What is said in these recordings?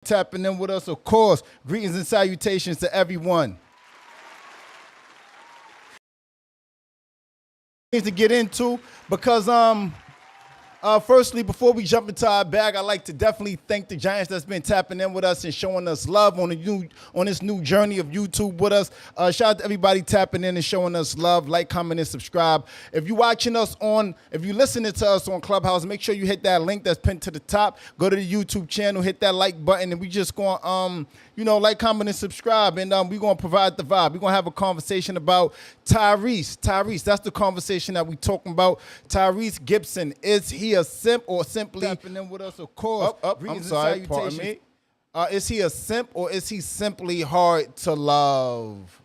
Tapping in with us, of course. Greetings and salutations to everyone. Things to get into because firstly, before we jump into our bag, I'd like to definitely thank the Giants that's been tapping in with us and showing us love on this new journey of YouTube with us. Shout out to everybody tapping in and showing us love. Like, comment, and subscribe. If you're listening to us on Clubhouse, make sure you hit that link that's pinned to the top. Go to the YouTube channel, hit that like button, and we just going like, comment, and subscribe, and we're going to provide the vibe. We're going to have a conversation about Tyrese. Tyrese, that's the conversation that we talking about. Tyrese Gibson, is he a simp or simply tapping in with us, of course? I'm sorry, pardon me. Is he a simp or is he simply hard to love?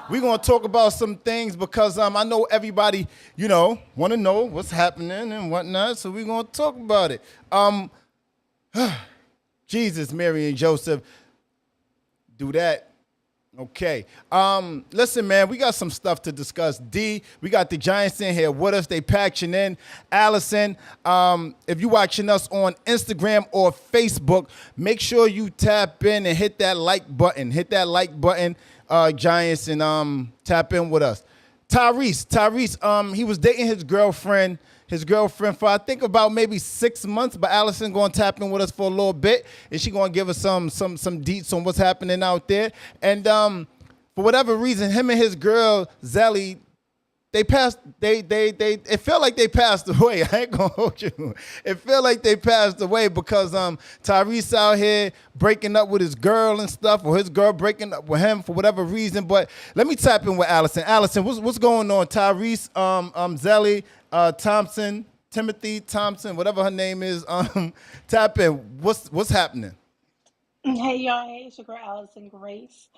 We're going to talk about some things because I know everybody, want to know what's happening and whatnot, so we're going to talk about it. Jesus, Mary, and Joseph, do that. Okay. Listen, man, we got some stuff to discuss. D, we got the Giants in here with us. They patching in. Allison, if you're watching us on Instagram or Facebook, make sure you tap in and hit that like button. Hit that like button, Giants, and tap in with us. Tyrese, he was dating his girlfriend for I think about maybe 6 months, but Allison going to tap in with us for a little bit, and she going to give us some deets on what's happening out there. And for whatever reason, him and his girl Zelie, it felt like they passed away. I ain't gonna hold you. It felt like they passed away because Tyrese out here breaking up with his girl and stuff, or his girl breaking up with him for whatever reason. But let me tap in with Allison. Allison, what's going on? Tyrese, Zelie, Thompson, Timothy Thompson, whatever her name is. Tap in. What's happening? Hey y'all, hey, it's your girl Allison Grace.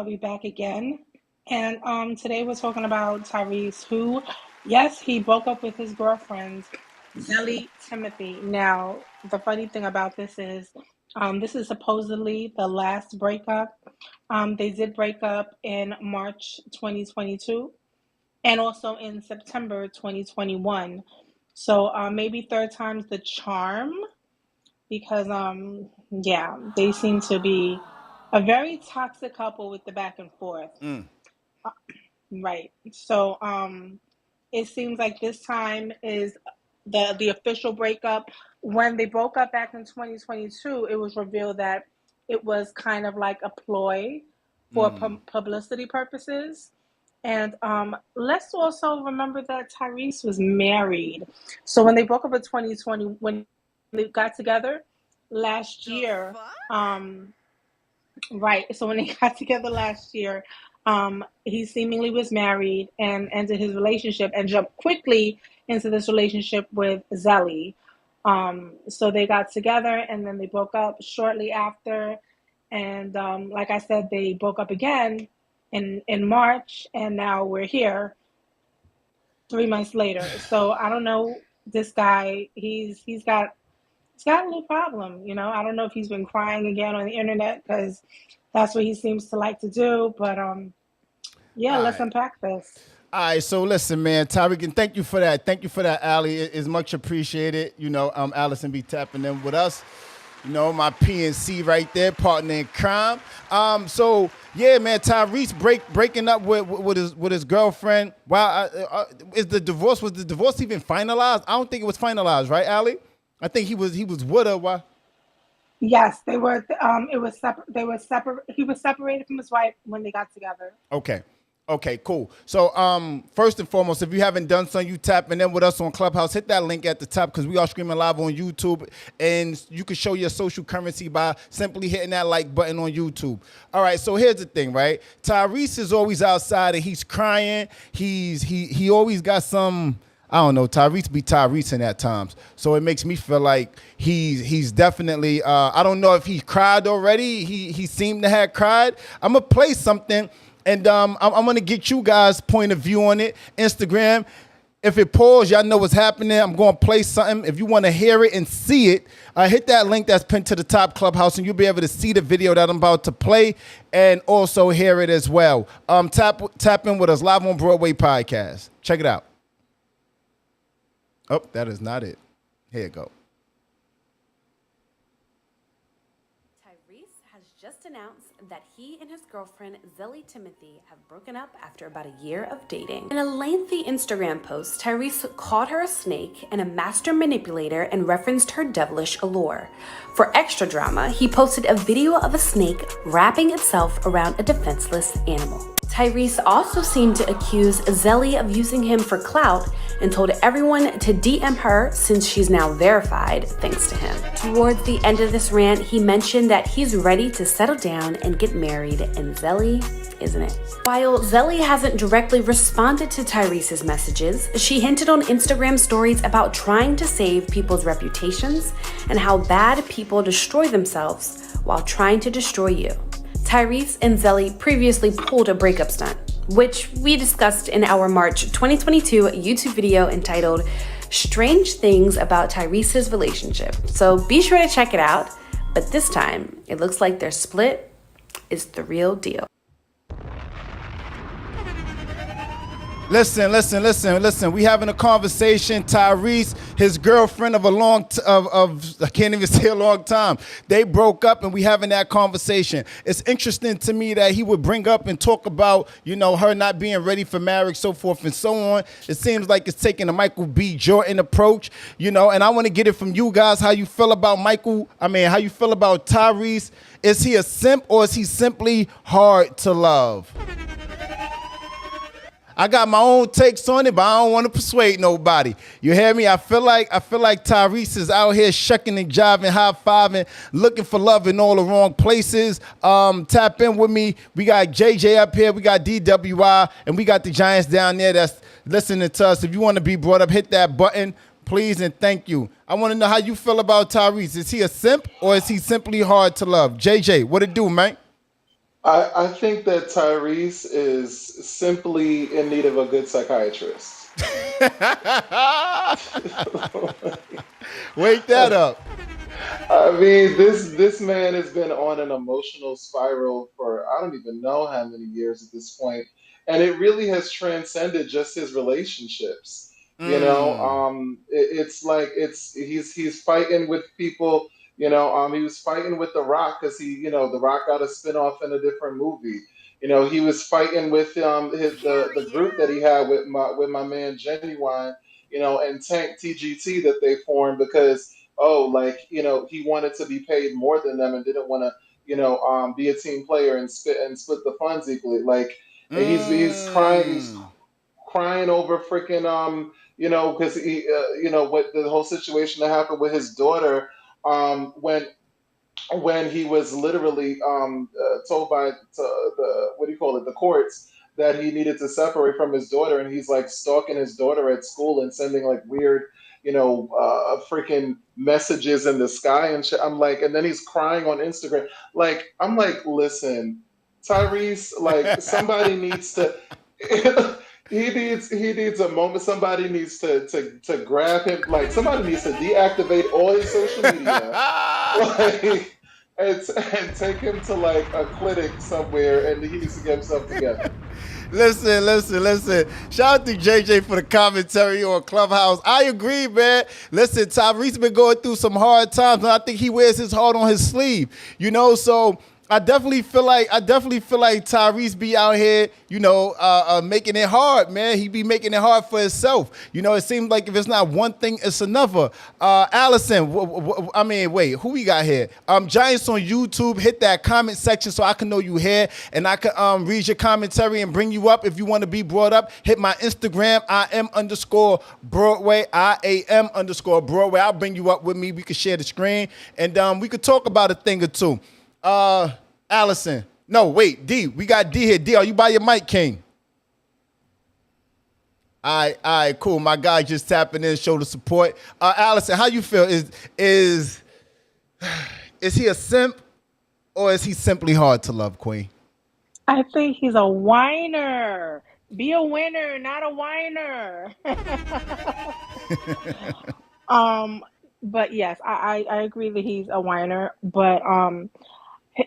We back again. And today we're talking about Tyrese, who, yes, he broke up with his girlfriend, Zelie Timothy. Now, the funny thing about this is supposedly the last breakup. They did break up in March 2022 and also in September 2021. So maybe third time's the charm because, they seem to be a very toxic couple with the back and forth. Right. So it seems like this time is the official breakup. When they broke up back in 2022, it was revealed that it was kind of like a ploy for publicity purposes. And let's also remember that Tyrese was married. So when they broke up in 2020, when they got together last year, right. So when they got together last year, he seemingly was married and ended his relationship and jumped quickly into this relationship with Zelie. So they got together and then they broke up shortly after. And like I said, they broke up again in March, and now we're here 3 months later. So I don't know, this guy, he's got a little problem, I don't know if he's been crying again on the internet because that's what he seems to like to do. But let's unpack this. All right, so listen, man, Tyreek, and thank you for that. Thank you for that, Allie. It is much appreciated. Allison be tapping in with us. My PNC right there, partner in crime. So yeah, man, Tyrese breaking up with his girlfriend. Wow, was the divorce even finalized? I don't think it was finalized, right, Allie? I think he was with her. Why? Yes, they were. It was separate. They were separate. He was separated from his wife when they got together. Okay, cool. So, first and foremost, if you haven't done so, you tapping in with us on Clubhouse, hit that link at the top because we are streaming live on YouTube, and you can show your social currency by simply hitting that like button on YouTube. All right, so here's the thing, right? Tyrese is always outside and he's crying. He always got some. I don't know, Tyrese be Tyrese at times. So it makes me feel like he's definitely, I don't know if he cried already. He seemed to have cried. I'm going to play something, and I'm going to get you guys' point of view on it. Instagram, if it pulls, y'all know what's happening. I'm going to play something. If you want to hear it and see it, hit that link that's pinned to the top, Clubhouse, and you'll be able to see the video that I'm about to play and also hear it as well. Tap in with us live on Broadway podcast. Check it out. Oh, that is not it. Here you go. Tyrese has just announced that he and his girlfriend, Zelie Timothy, have broken up after about a year of dating. In a lengthy Instagram post, Tyrese called her a snake and a master manipulator and referenced her devilish allure. For extra drama, he posted a video of a snake wrapping itself around a defenseless animal. Tyrese also seemed to accuse Zelie of using him for clout and told everyone to DM her since she's now verified thanks to him. Towards the end of this rant, he mentioned that he's ready to settle down and get married, and Zelie isn't it. While Zelie hasn't directly responded to Tyrese's messages, she hinted on Instagram stories about trying to save people's reputations and how bad people destroy themselves while trying to destroy you. Tyrese and Zelie previously pulled a breakup stunt, which we discussed in our March 2022 YouTube video entitled Strange Things About Tyrese's Relationship. So be sure to check it out, but this time it looks like their split is the real deal. Listen. We having a conversation. Tyrese, his girlfriend of a long I can't even say a long time. They broke up, and we having that conversation. It's interesting to me that he would bring up and talk about, her not being ready for marriage, so forth and so on. It seems like it's taking a Michael B. Jordan approach, and I want to get it from you guys how you feel about how you feel about Tyrese. Is he a simp or is he simply hard to love? I got my own takes on it, but I don't want to persuade nobody. You hear me? I feel like Tyrese is out here shucking and jiving, high-fiving, looking for love in all the wrong places. Tap in with me. We got JJ up here. We got DWI, and we got the Giants down there that's listening to us. If you want to be brought up, hit that button, please, and thank you. I want to know how you feel about Tyrese. Is he a simp or is he simply hard to love? JJ, what it do, man? I think that Tyrese is simply in need of a good psychiatrist. Wake that up. I mean, this man has been on an emotional spiral for I don't even know how many years at this point, and it really has transcended just his relationships. It's like he's fighting with people. He was fighting with The Rock because The Rock got a spinoff in a different movie. He was fighting with the group that he had with my man Genuine, and Tank TGT that they formed because he wanted to be paid more than them and didn't want to be a team player and split the funds equally. Like he's crying over freaking because he what the whole situation that happened with his daughter when he was literally told by the what do you call it, the courts, that he needed to separate from his daughter, and he's like stalking his daughter at school and sending like weird freaking messages in the sky and shit. I'm like, and then he's crying on Instagram. Like, I'm like, listen, Tyrese, like somebody needs to he needs a moment. Somebody needs to grab him. Like somebody needs to deactivate all his social media, like, and take him to like a clinic somewhere, and he needs to get himself together. Listen. Shout out to JJ for the commentary on Clubhouse. I agree, man. Listen, Tyrese been going through some hard times, and I think he wears his heart on his sleeve. So I definitely feel like Tyrese be out here, making it hard, man. He be making it hard for himself. It seems like if it's not one thing, it's another. Allison, wait, who we got here? Giants on YouTube, hit that comment section so I can know you here and I can read your commentary and bring you up if you want to be brought up. Hit my Instagram, IM_Broadway, IAM_Broadway. I'll bring you up with me. We can share the screen and we could talk about a thing or two. Allison. No, wait, D. We got D here. D, are you by your mic, King? All right, cool. My guy just tapping in, show the support. Allison, how you feel? Is he a simp or is he simply hard to love, Queen? I think he's a whiner. Be a winner, not a whiner. But yes, I agree that he's a whiner. But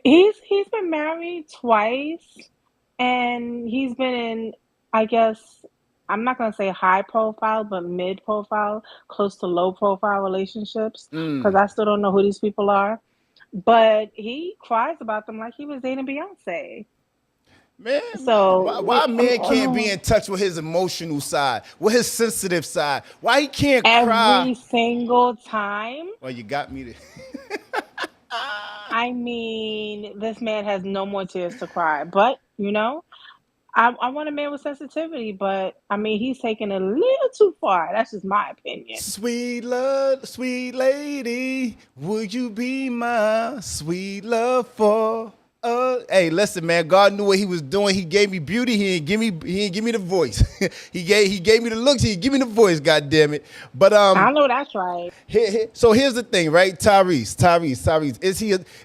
he's been married twice, and he's been in, I guess, I'm not gonna say high profile, but mid profile, close to low profile relationships, because I still don't know who these people are. but he cries about them like he was dating Beyonce. Man, So why a man can't be in touch with his emotional side, with his sensitive side? Why he can't cry? every single time, Well, you got me to. I mean, this man has no more tears to cry. But, I want a man with sensitivity, but I mean, he's taking it a little too far. That's just my opinion. Sweet love, sweet lady, would you be my sweet love for? Hey, listen, man. God knew what He was doing. He gave me beauty. He didn't give me the voice. He gave me the looks. He didn't give me the voice. God damn it. But I know that's right. so here's the thing, right? Tyrese.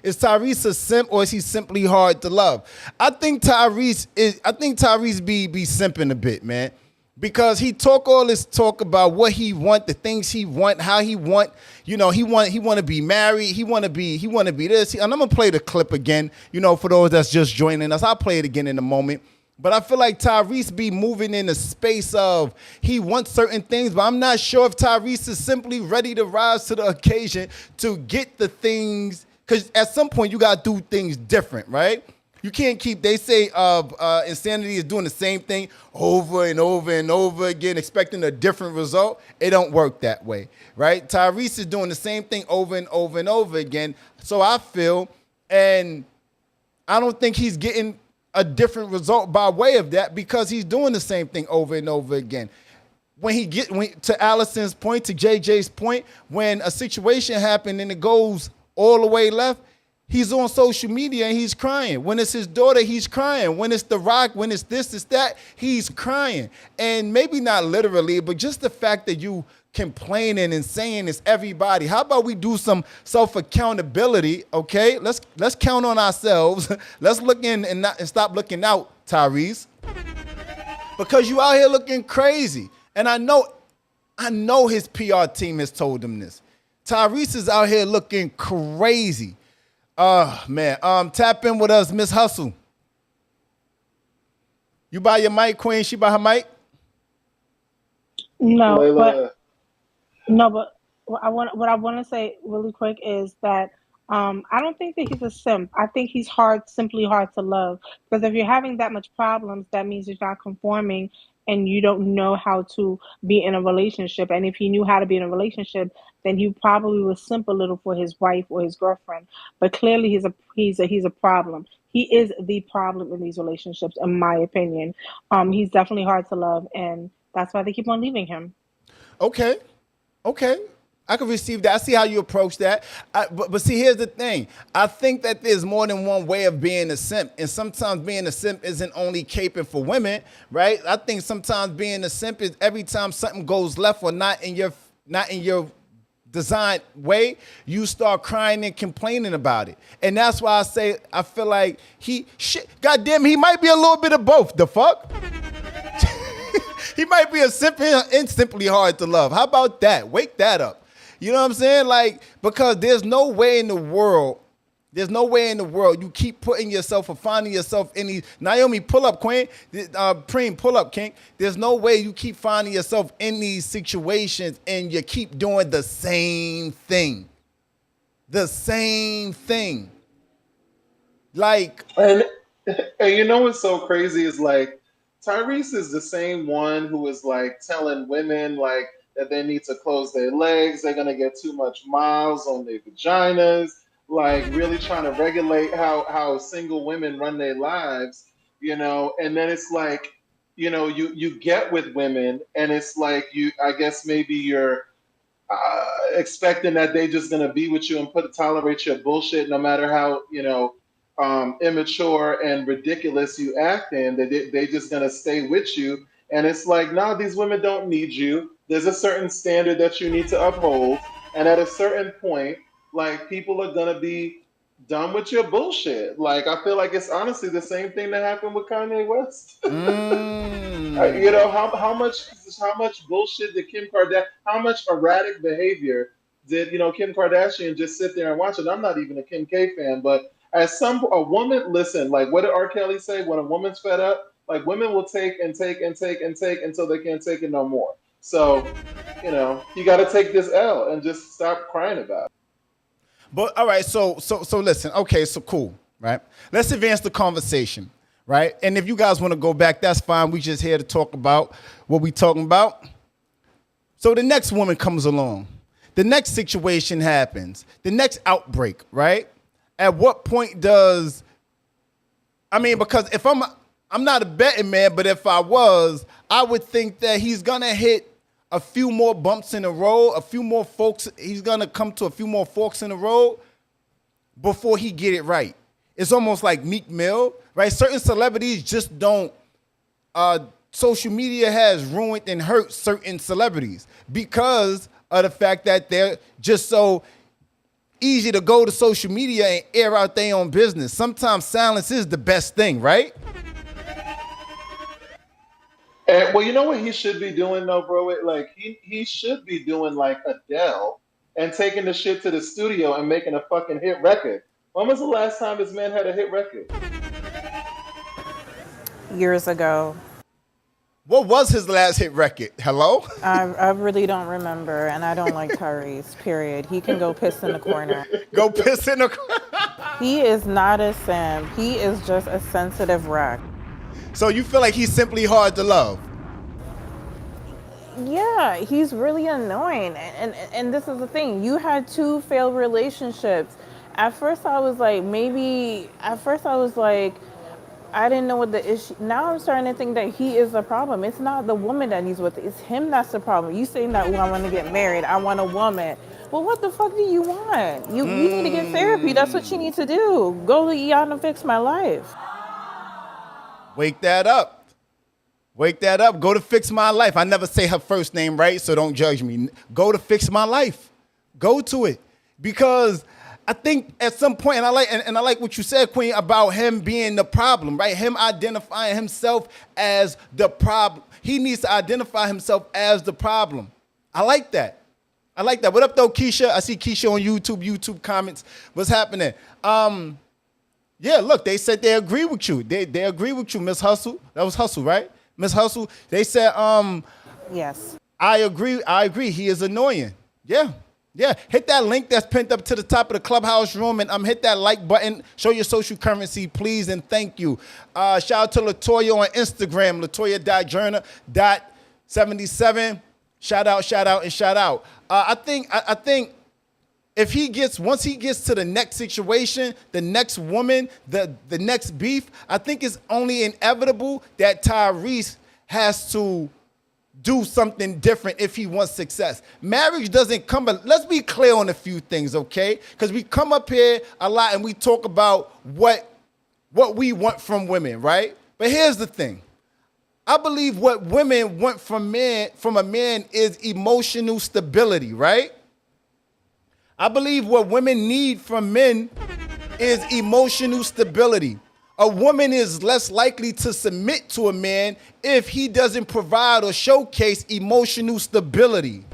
Is Tyrese a simp or is he simply hard to love? I think Tyrese be simping a bit, man. Because he talk all this talk about what he want, the things he want, how he want, he want to be married, he want to be this. And I'm gonna play the clip again, for those that's just joining us. I'll play it again in a moment. But I feel like Tyrese be moving in the space of he wants certain things, but I'm not sure if Tyrese is simply ready to rise to the occasion to get the things, because at some point you gotta do things different, right? You can't keep, they say insanity is doing the same thing over and over and over again, expecting a different result. It don't work that way, right? Tyrese is doing the same thing over and over and over again. So I feel, and I don't think he's getting a different result by way of that because he's doing the same thing over and over again. When to Allison's point, to JJ's point, when a situation happened and it goes all the way left, he's on social media and he's crying. When it's his daughter, he's crying. When it's The Rock, when it's this, it's that, he's crying. And maybe not literally, but just the fact that you complaining and saying it's everybody. How about we do some self-accountability, okay? Let's count on ourselves. Let's look in and stop looking out, Tyrese. Because you out here looking crazy. And I know his PR team has told him this. Tyrese is out here looking crazy. Man. Tap in with us, Miss Hustle. You buy your mic, Queen? She buy her mic? No, Layla, but what I want to say really quick is that I don't think that he's a simp. I think he's simply hard to love. Because if you're having that much problems, that means you're not conforming and you don't know how to be in a relationship. And if he knew how to be in a relationship, then he probably would simp a little for his wife or his girlfriend. But clearly, he's a problem. He is the problem in these relationships, in my opinion. He's definitely hard to love, and that's why they keep on leaving him. Okay. I can receive that. I see how you approach that. But see, here's the thing. I think that there's more than one way of being a simp. And sometimes being a simp isn't only caping for women, right? I think sometimes being a simp is every time something goes left or not in your designed way, you start crying and complaining about it. And that's why I say I feel like goddamn, he might be a little bit of both. The fuck? He might be a simp and simply hard to love. How about that? Wake that up. You know what I'm saying? Like, because there's no way in the world you keep putting yourself or finding yourself in these. Naomi, pull up, Queen. Preem, pull up, King. There's no way you keep finding yourself in these situations and you keep doing the same thing. The same thing. Like, and you know what's so crazy is like Tyrese is the same one who is like telling women like that they need to close their legs, they're gonna get too much miles on their vaginas, like really trying to regulate how single women run their lives, and then it's like, you get with women and it's like I guess maybe you're expecting that they just gonna be with you and tolerate your bullshit no matter how immature and ridiculous you acting, that they just gonna stay with you. And it's like, no, these women don't need you. There's a certain standard that you need to uphold, and at a certain point, like people are gonna be done with your bullshit. Like I feel like it's honestly the same thing that happened with Kanye West. How much bullshit did Kim Kardashian? How much erratic behavior did Kim Kardashian just sit there and watch it? I'm not even a Kim K fan, but as a woman, listen, like what did R. Kelly say? When a woman's fed up, like women will take and take and take and take until they can't take it no more. So, you got to take this L and just stop crying about it. But all right, so listen. Okay, so cool, right? Let's advance the conversation, right? And if you guys want to go back, that's fine. We just here to talk about what we talking about. So the next woman comes along. The next situation happens. The next outbreak, right? At what point does because if I'm not a betting man, but if I was, I would think that he's gonna hit a few more bumps in the road, a few more folks. He's gonna come to a few more forks in the road before he get it right. It's almost like Meek Mill, right? Certain celebrities just don't. Social media has ruined and hurt certain celebrities because of the fact that they're just so easy to go to social media and air out their own business. Sometimes silence is the best thing, right? And, well, you know what he should be doing though, bro? Like he should be doing like Adele and taking the shit to the studio and making a fucking hit record. When was the last time this man had a hit record? Years ago. What was his last hit record? Hello? I really don't remember, and I don't like Tyrese, period. He can go piss in the corner. Go piss in the. He is not a simp. He is just a sensitive wreck. So you feel like he's simply hard to love? Yeah, he's really annoying. And this is the thing. You had 2 failed relationships. At first I was like, I didn't know what the issue. Now I'm starting to think that he is the problem. It's not the woman that he's with. It's him that's the problem. You saying that, I want to get married. I want a woman. Well, what the fuck do you want? You need to get therapy. That's what you need to do. Go to ER and fix my life. Wake that up. Wake that up. Go to Fix My Life. I never say her first name right, so don't judge me. Go to Fix My Life. Go to it. Because I think at some point, and I like what you said, Queen, about him being the problem, right? Him identifying himself as the problem. He needs to identify himself as the problem. I like that. What up, though, Keisha? I see Keisha on YouTube comments. What's happening? Yeah, look, they said they agree with you. They agree with you, Miss Hustle. That was Hustle, right? Miss Hustle. They said, Yes. I agree. He is annoying. Yeah. Hit that link that's pinned up to the top of the clubhouse room and hit that like button. Show your social currency, please, and thank you. Shout out to Latoya on Instagram, Latoya.Journer.77. Shout out. I think once he gets to the next situation, the next woman, the next beef, I think it's only inevitable that Tyrese has to do something different if he wants success. Marriage doesn't come, but let's be clear on a few things, okay? Because we come up here a lot and we talk about what we want from women, right? But here's the thing. I believe what women want from a man is emotional stability, right? I believe what women need from men is emotional stability. A woman is less likely to submit to a man if he doesn't provide or showcase emotional stability.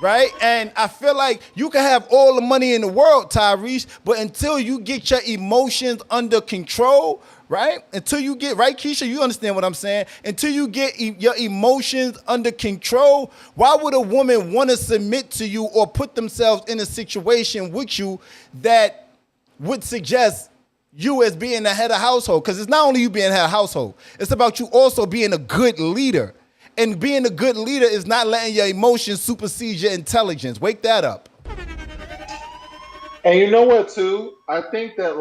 Right? And I feel like you can have all the money in the world, Tyrese, but until you get your emotions under control, right? Until you get, right, Keisha, you understand what I'm saying? Until you get your emotions under control, why would a woman want to submit to you or put themselves in a situation with you that would suggest you as being the head of household? Because it's not only you being head of household, it's about you also being a good leader. And being a good leader is not letting your emotions supersede your intelligence. Wake that up. And you know what, too? I think that,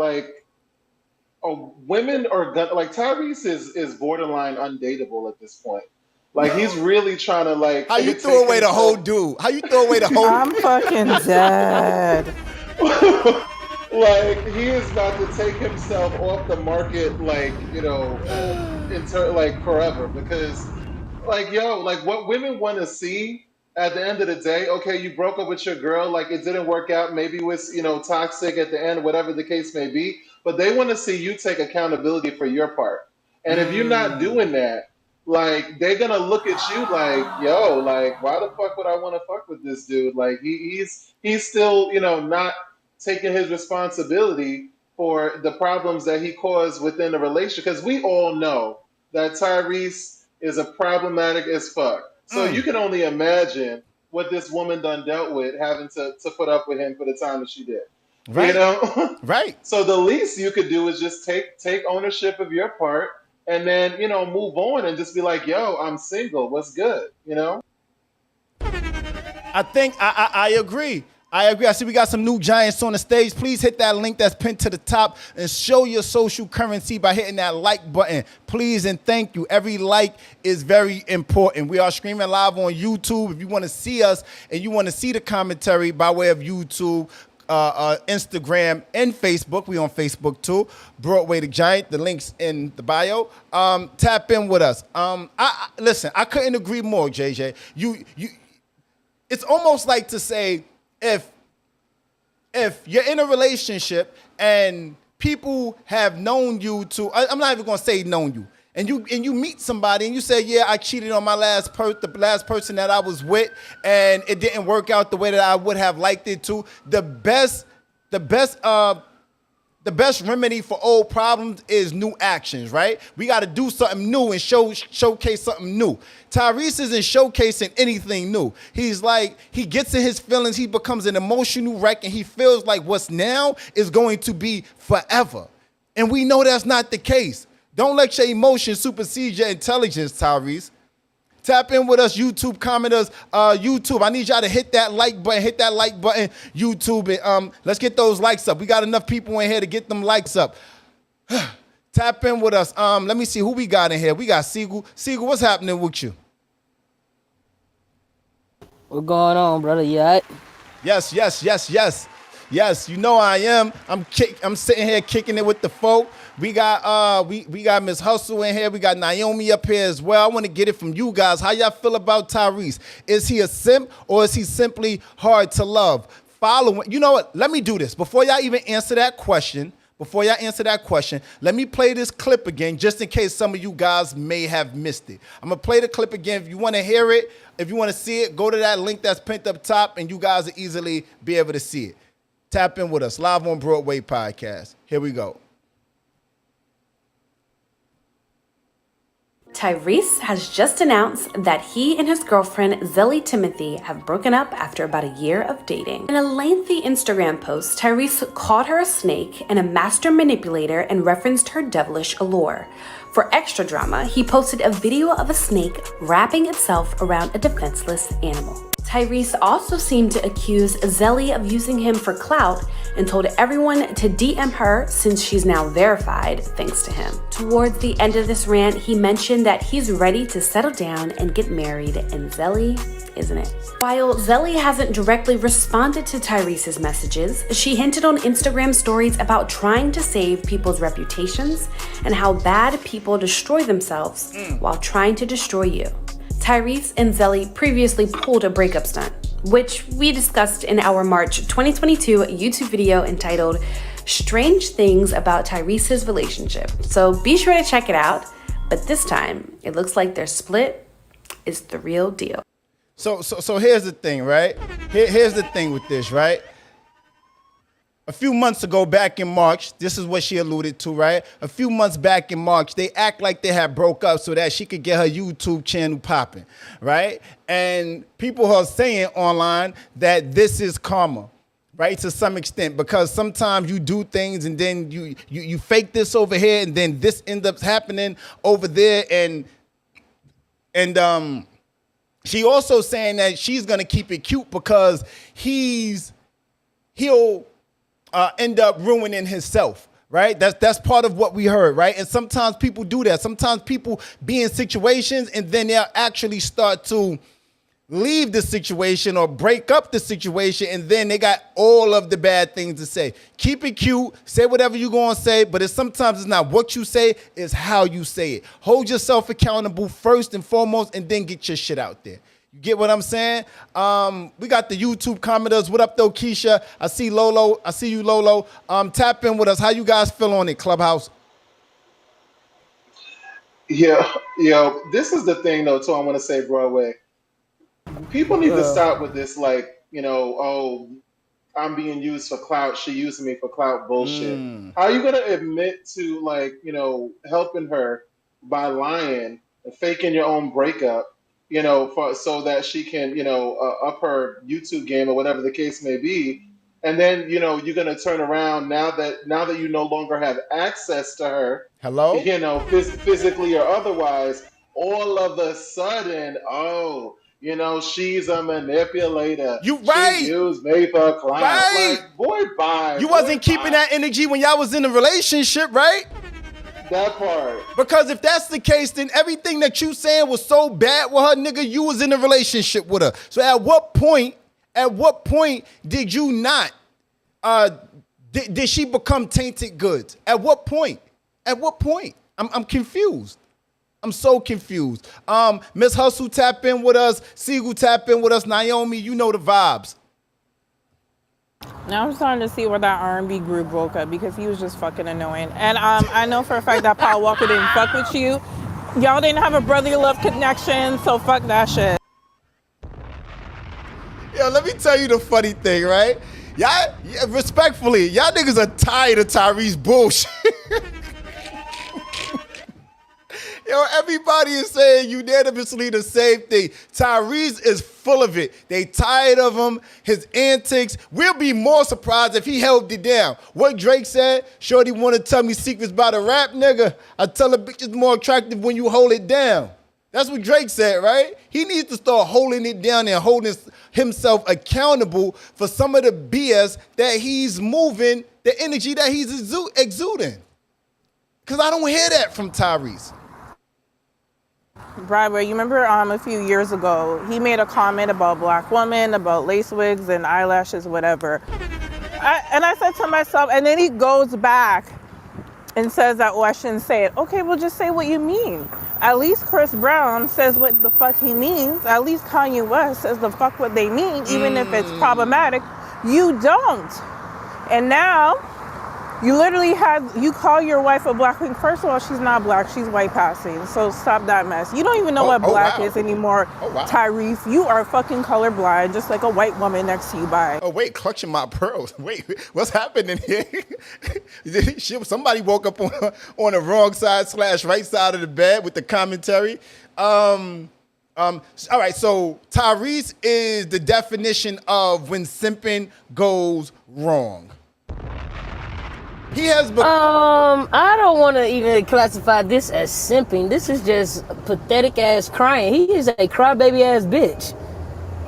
women are like Tyrese is borderline undateable at this point. Like he's really trying to How you throw away the whole dude? How you throw away the whole? I'm fucking dead. Like he is about to take himself off the market, forever because, what women want to see at the end of the day. Okay, you broke up with your girl, like it didn't work out. Maybe it was toxic at the end, whatever the case may be. But they want to see you take accountability for your part. And if you're not doing that, they're gonna look at you like, yo, why the fuck would I want to fuck with this dude? Like he's still, not taking his responsibility for the problems that he caused within the relationship. Because we all know that Tyrese is a problematic as fuck. So you can only imagine what this woman done dealt with, having to put up with him for the time that she did. You Right. know? Right. So the least you could do is just take ownership of your part and then, move on and just be like, yo, I'm single. What's good? I think I agree. I agree. I see we got some new giants on the stage. Please hit that link that's pinned to the top and show your social currency by hitting that like button. Please and thank you. Every like is very important. We are streaming live on YouTube. If you want to see us and you want to see the commentary by way of YouTube, Instagram, and Facebook. We on Facebook too. Broadway the Giant. The link's in the bio. Tap in with us. Listen. I couldn't agree more, JJ. You. It's almost like to say if you're in a relationship and people have known you to, I'm not even gonna say known you, and you meet somebody and you say, yeah, I cheated on the last person that I was with, and it didn't work out the way that I would have liked it to. The best remedy for old problems is new actions, right? We got to do something new and showcase something new. Tyrese isn't showcasing anything new. He's like, he gets in his feelings, he becomes an emotional wreck, and he feels like what's now is going to be forever. And we know that's not the case. Don't let your emotions supersede your intelligence, Tyrese. Tap in with us, YouTube commenters. YouTube, I need y'all to hit that like button. Hit that like button, YouTube. And, let's get those likes up. We got enough people in here to get them likes up. Tap in with us. Let me see who we got in here. We got Siegel. Siegel, what's happening with you? What going on, brother? You all right? Yes. Yes, you know I am. I'm sitting here kicking it with the folk. We got we got Miss Hustle in here. We got Naomi up here as well. I want to get it from you guys. How y'all feel about Tyrese? Is he a simp or is he simply hard to love? Following, you know what? Let me do this before y'all even answer that question. Let me play this clip again, just in case some of you guys may have missed it. I'm gonna play the clip again. If you want to hear it, if you want to see it, go to that link that's pinned up top, and you guys will easily be able to see it. Tap in with us, live on Broadway Podcast. Here we go. Tyrese has just announced that he and his girlfriend, Zelie Timothy, have broken up after about a year of dating. In a lengthy Instagram post, Tyrese called her a snake and a master manipulator and referenced her devilish allure. For extra drama, he posted a video of a snake wrapping itself around a defenseless animal. Tyrese also seemed to accuse Zelie of using him for clout and told everyone to DM her since she's now verified thanks to him. Towards the end of this rant, he mentioned that he's ready to settle down and get married, and Zelie isn't it. While Zelie hasn't directly responded to Tyrese's messages, she hinted on Instagram stories about trying to save people's reputations and how bad people destroy themselves while trying to destroy you. Tyrese and Zelie previously pulled a breakup stunt, which we discussed in our March 2022 YouTube video entitled Strange Things About Tyrese's Relationship. So be sure to check it out, but this time it looks like their split is the real deal. So here's the thing, right? Here's the thing with this, right? A few months ago, back in March, this is what she alluded to, right? A few months back in March, they act like they had broke up so that she could get her YouTube channel popping, right? And people are saying online that this is karma, right? To some extent, because sometimes you do things and then you fake this over here and then this ends up happening over there, and she also saying that she's gonna keep it cute because he'll end up ruining himself, right? That's part of what we heard, right? And sometimes people do that. Sometimes people be in situations and then they'll actually start to leave the situation or break up the situation, and then they got all of the bad things to say. Keep it cute, say whatever you're going to say, but sometimes it's not what you say, it's how you say it. Hold yourself accountable first and foremost, and then get your shit out there. You get what I'm saying? We got the YouTube commenters. What up, though, Keisha? I see Lolo. I see you, Lolo. Tap in with us. How you guys feel on it, Clubhouse? Yeah, this is the thing, though, too, I want to say, Broadway. People need to stop with this, like, oh, I'm being used for clout. She using me for clout bullshit. How are you going to admit to, like, helping her by lying and faking your own breakup so that she can, up her YouTube game or whatever the case may be. And then, you're gonna turn around now that you no longer have access to her, Hello? physically or otherwise. All of a sudden, oh, she's a manipulator. You She right. used me for clout. Right. Like, boy, bye. You Boy, wasn't keeping bye. that energy when y'all was in a relationship, right? That part. Because if that's the case, then everything that you saying was so bad with her, nigga, you was in a relationship with her. So at what point did you not, did she become tainted goods? At what point? At what point? I'm confused. I'm so confused. Miss Hustle tap in with us. Siegel tap in with us. Naomi, you know the vibes. Now I'm starting to see where that R&B group broke up because he was just fucking annoying. And I know for a fact that Paul Walker didn't fuck with you. Y'all didn't have a brotherly love connection, so fuck that shit. Yo, let me tell you the funny thing, right? Y'all, respectfully, y'all niggas are tired of Tyrese bullshit. Yo, everybody is saying unanimously the same thing. Tyrese is full of it. They tired of him, his antics. We'll be more surprised if he held it down. What Drake said, Shorty want to tell me secrets about a rap, nigga. I tell a bitch it's more attractive when you hold it down. That's what Drake said, right? He needs to start holding it down and holding himself accountable for some of the BS that he's moving, the energy that he's exuding. Because I don't hear that from Tyrese. Broadway, you remember a few years ago, he made a comment about black women, about lace wigs and eyelashes, whatever. I said to myself, and then he goes back and says that, oh, I shouldn't say it. Okay, well, just say what you mean. At least Chris Brown says what the fuck he means. At least Kanye West says the fuck what they mean, even if it's problematic. You don't. And now, you literally you call your wife a black queen. First of all, she's not black, she's white passing. So stop that mess. You don't even know what black is anymore, Tyrese. You are fucking colorblind, just like a white woman next to you. Bye. Oh, wait, clutching my pearls. Wait, what's happening here? Somebody woke up on the wrong side / right side of the bed with the commentary. All right, so Tyrese is the definition of when simping goes wrong. He has I don't want to even classify this as simping. This is just pathetic ass crying. He is a crybaby ass bitch.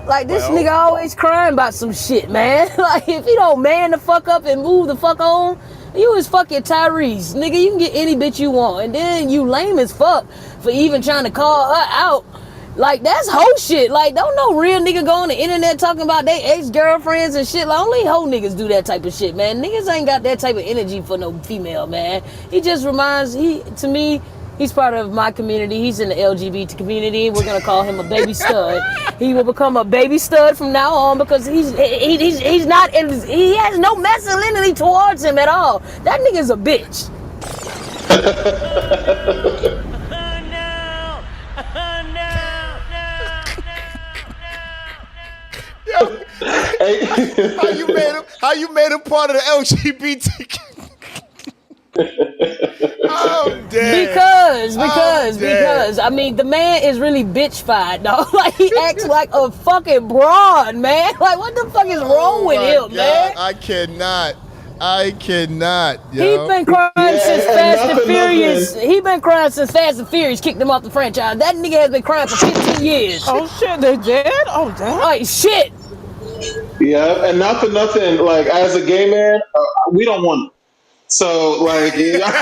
Like, this nigga always crying about some shit, man. Like, if he don't man the fuck up and move the fuck on, you is fucking Tyrese. Nigga, you can get any bitch you want. And then you lame as fuck for even trying to call her out. Like, that's hoe shit. Like, don't no real nigga go on the internet talking about their ex-girlfriends and shit. Like, only hoe niggas do that type of shit, man. Niggas ain't got that type of energy for no female, man. He just to me, he's part of my community. He's in the LGBT community. We're gonna call him a baby stud. He will become a baby stud from now on because he has no masculinity towards him at all. That nigga's a bitch. How you made him part of the LGBT? I'm dead. Because I mean, the man is really bitch-fied, dog. Like, he acts like a fucking broad, man. Like, what the fuck is wrong with him, man? I cannot. Yo. He been crying since Fast and Furious. He been crying since Fast and Furious kicked him off the franchise. That nigga has been crying for 15 years. Oh shit, they did? Oh damn. Like, shit. Yeah, and not for nothing, like, as a gay man, we don't want it. So, like, JJ. I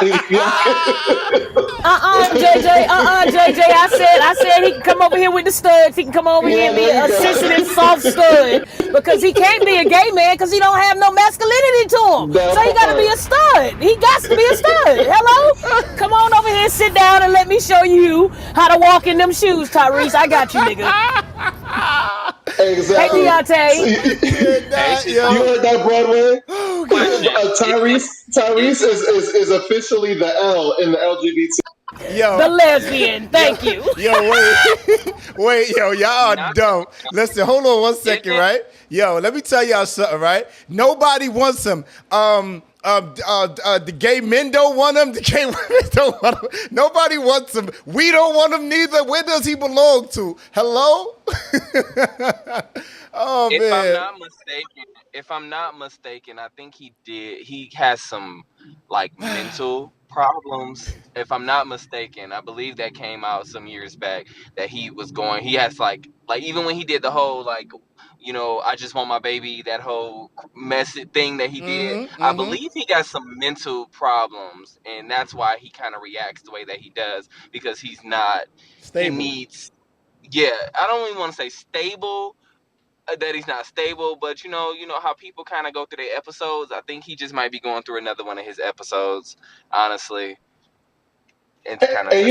said he can come over here with the studs. He can come over here and be a sensitive, soft stud because he can't be a gay man because he don't have no masculinity to him. So he got to be a stud. He got to be a stud. Hello? Come on over here and sit down and let me show you how to walk in them shoes, Tyrese. I got you, nigga. Exactly. Hey, Deontay. You heard that, Broadway? Tyrese is officially the L in the LGBT. Yo. The lesbian. Thank you. Yo, wait, yo, y'all are dumb. Listen, hold on one second, right? Yo, let me tell y'all something, right? Nobody wants him. The gay men don't want him. The gay women don't want him. Nobody wants him. We don't want him neither. Where does he belong to? Hello? Oh, If I'm man. not mistaken, I think he has some like mental problems. If I'm not mistaken, I believe that came out some years back that he has like even when he did the whole like, I just want my baby, that whole message thing that he did, I believe he got some mental problems, and that's why he kind of reacts the way that he does, because he Stable. needs, yeah, I don't even want to say stable, that he's not stable, but you know how people kind of go through their episodes. I think he just might be going through another one of his episodes, honestly. It's kind of And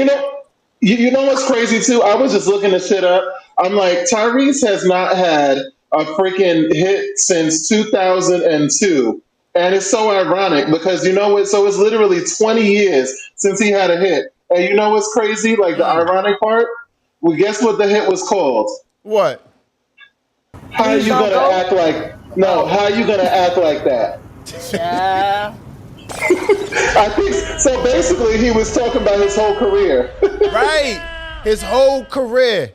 you know what's crazy too? I was just looking this shit up. I'm like, Tyrese has not had a freaking hit since 2002. And it's so ironic because you know what? So it's literally 20 years since he had a hit. And you know what's crazy? Like the ironic part? Well, guess what the hit was called? What? How Please you don't gonna go. act like no, Oh, how you gonna act like that? child. I think so basically he was talking about his whole career. Right. His whole career.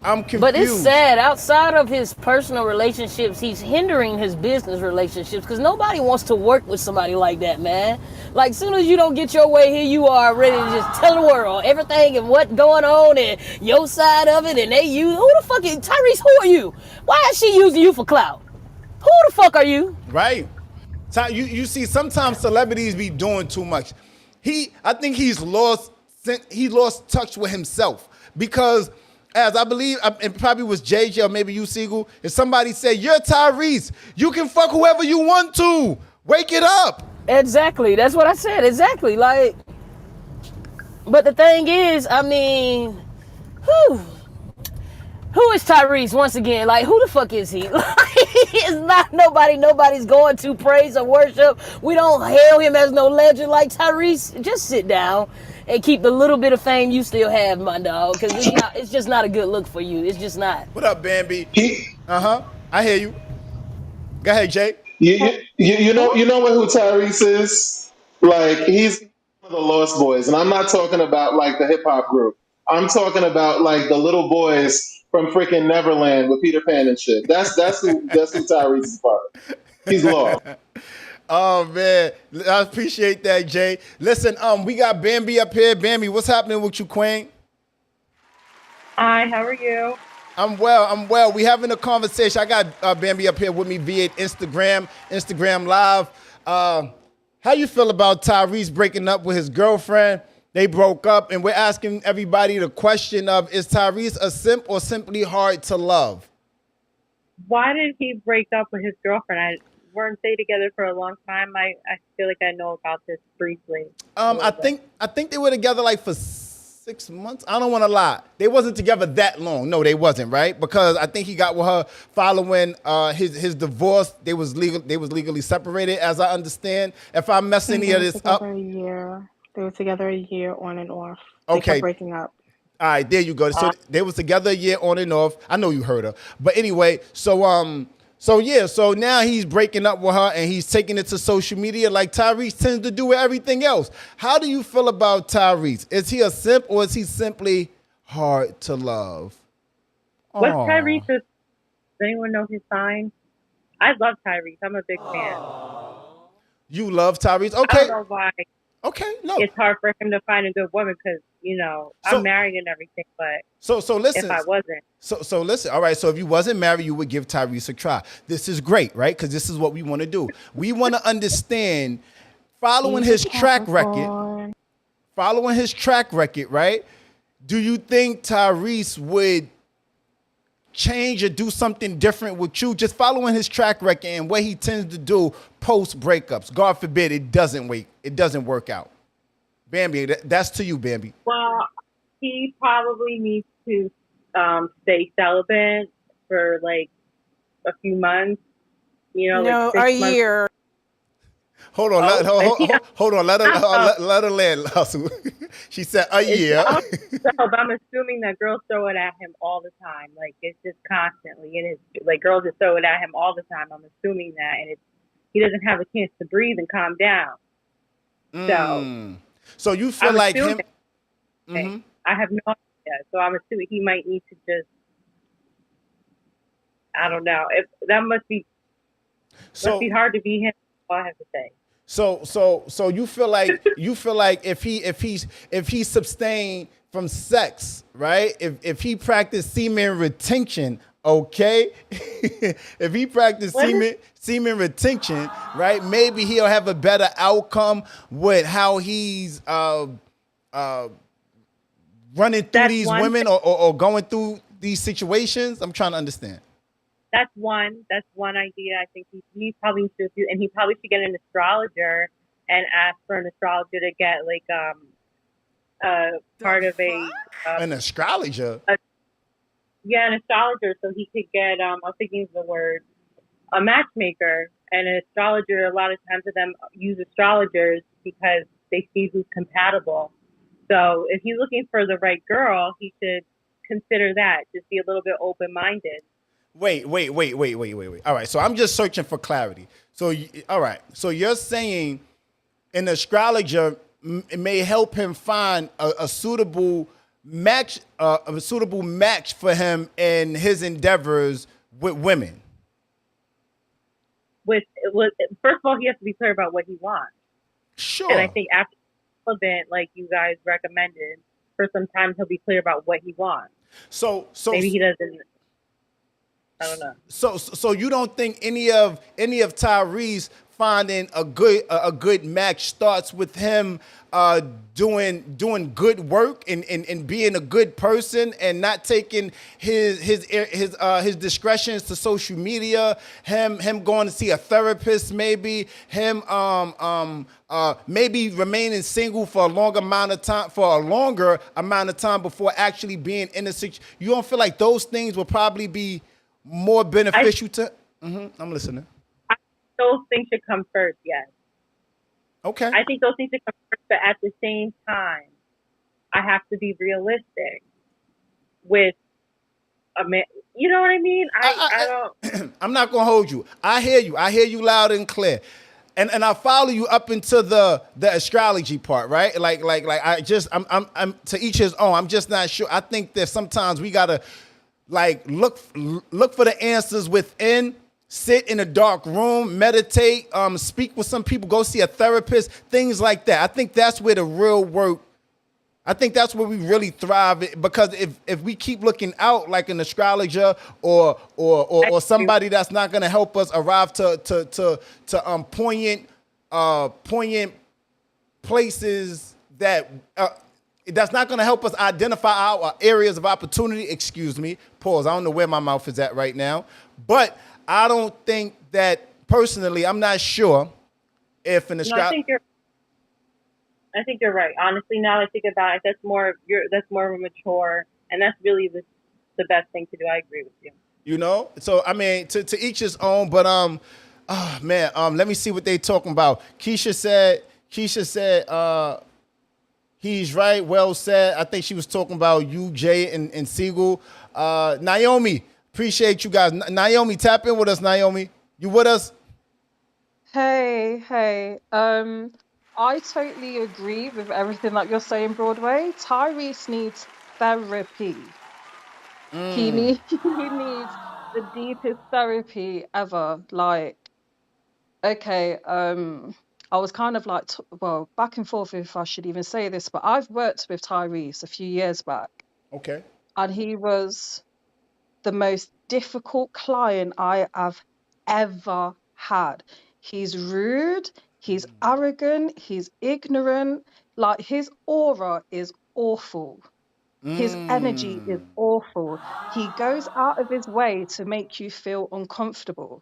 I'm But it's confused. sad. Outside of his personal relationships, he's hindering his business relationships because nobody wants to work with somebody like that, man. Like, soon as you don't get your way, here you are ready to just tell the world everything and what's going on and your side of it, and they use, who the fuck is Tyrese? Who are you? Why is she using you for clout? Who the fuck are you? Right. You see, sometimes celebrities be doing too much. I think he lost touch with himself because, as I believe, it probably was JJ or maybe you, Siegel, if somebody said, you're Tyrese, you can fuck whoever you want to. Wake it up. Exactly. That's what I said. Exactly. Like, but the thing is, I mean, who is Tyrese once again? Like, who the fuck is he? Like, he is not nobody nobody's going to praise or worship. We don't hail him as no legend like Tyrese. Just sit down and keep the little bit of fame you still have, my dog, because it's just not a good look for you. It's just not. What up, Bambi? He I hear you. Go ahead, Jay. you know what who Tyrese is? Like he's one of the Lost Boys, and I'm not talking about like the hip hop group. I'm talking about like the little boys from freaking Neverland with Peter Pan and shit. That's who Tyrese is part of. He's lost. Oh man, I appreciate that, Jay. Listen, we got Bambi up here. Bambi, what's happening with you, Queen? Hi, how are you? I'm well. We having a conversation. I got Bambi up here with me via Instagram Live. How you feel about Tyrese breaking up with his girlfriend? They broke up, and we're asking everybody the question of, is Tyrese a simp or simply hard to love? Why did he break up with his girlfriend? Weren't they together for a long time? I feel like I know about this briefly. I think they were together like for 6 months. I don't want to lie. They wasn't together that long. No, they wasn't, right? Because I think he got with her following his divorce. They was legally separated, as I understand. If I mess any of this up. A year. They were together a year on and off. Okay. They kept breaking up. All right, there you go. So they was together a year on and off. I know you heard her. But anyway, so now he's breaking up with her and he's taking it to social media like Tyrese tends to do with everything else. How do you feel about Tyrese? Is he a simp or is he simply hard to love? What's Tyrese? Does anyone know his sign? I love Tyrese. I'm a big fan. You love Tyrese? I Okay. don't know why Okay, no. it's hard for him to find a good woman because, I'm married and everything, but So listen. if I wasn't. So listen. All right. So if you wasn't married, you would give Tyrese a try. This is great, right? Because this is what we want to do. We want to understand, following his track record, right? Do you think Tyrese would change or do something different with you? Just following his track record and what he tends to do post breakups. God forbid it doesn't work out. Bambi, that's to you, Bambi. Well, he probably needs to stay celibate for like a few months. No, like 6 a months. year. Hold on, hold on. Let her land. She said a year. I'm assuming that girls throw it at him all the time. Like it's just constantly. It is like girls just throw it at him all the time. I'm assuming that, and he doesn't have a chance to breathe and calm down. So So you feel I'm like assuming. him? Mm-hmm. I have no idea. So I'm assuming he might need to just. I don't know. If that must be So hard to be him. All I have to say. so you feel like if he sustained from sex, right? If he practiced semen retention, okay? If he practiced What is semen retention, right? Maybe he'll have a better outcome with how he's running through that's these one? women or going through these situations. I'm trying to understand. That's one. That's one idea. I think he probably should do, and he probably should get an astrologer and ask for an astrologer to get like part of An astrologer. a an astrologer, so he could get I'm thinking of the word a matchmaker and an astrologer. A lot of times of them use astrologers because they see who's compatible. So if he's looking for the right girl, he should consider that. Just be a little bit open minded. Wait. All right. So I'm just searching for clarity. So, all right. So you're saying an astrologer may help him find a suitable match, for him in his endeavors with women. With first of all, he has to be clear about what he wants. Sure. And I think after the event, like you guys recommended, for some time he'll be clear about what he wants. So Maybe he doesn't. I don't know. So you don't think any of Tyrese finding a good match starts with him doing good work and being a good person and not taking his discretions to social media, him going to see a therapist, maybe him maybe remaining single for a longer amount of time before actually being in a situation. You don't feel like those things will probably be more beneficial to? I'm listening. Those things should come first, yes. Okay. I think those things should come first, but at the same time, I have to be realistic with a man. You know what I mean? I don't. I'm not gonna hold you. I hear you loud and clear. And I follow you up into the astrology part, right? Like I'm to each his own. I'm just not sure. I think that sometimes we gotta like look for the answers within, sit in a dark room, meditate, speak with some people, go see a therapist, things like that. I think that's where the real work, I think that's where we really thrive, because if we keep looking out like an astrologer or somebody that's not going to help us arrive to poignant places that's not going to help us identify our areas of opportunity. Excuse me. Pause. I don't know where my mouth is at right now. But I don't think that, personally, I'm not sure if an astrologer... I think you're right. Honestly, now that I think about it, that's more of a mature, and that's really the best thing to do. I agree with you. You know? So, I mean, to each his own, but, oh, man, let me see what they talking about. Keisha said, he's right. Well said. I think she was talking about you, Jay, and Siegel. Naomi, appreciate you guys. Naomi, tap in with us, Naomi. You with us? Hey. I totally agree with everything that you're saying, Broadway. Tyrese needs therapy. He needs the deepest therapy ever. Like, okay, I was kind of like, back and forth if I should even say this, but I've worked with Tyrese a few years back. Okay. And he was the most difficult client I have ever had. He's rude, he's arrogant, he's ignorant. Like, his aura is awful. His energy is awful. He goes out of his way to make you feel uncomfortable.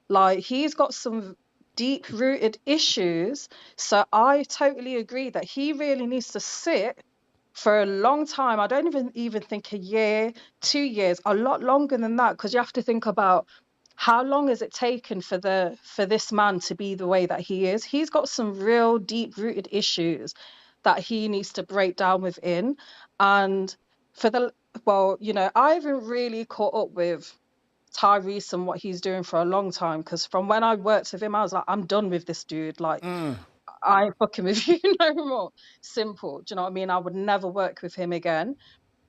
Like, he's got some deep rooted issues. So I totally agree that he really needs to sit for a long time. I don't even think a year, 2 years, a lot longer than that, because you have to think about how long has it taken for this man to be the way that he is. He's got some real deep rooted issues that he needs to break down within. And I haven't really caught up with Tyrese and what he's doing for a long time. Because from when I worked with him, I was like, I'm done with this dude. Like, I ain't fucking with you no more. Simple. Do you know what I mean? I would never work with him again.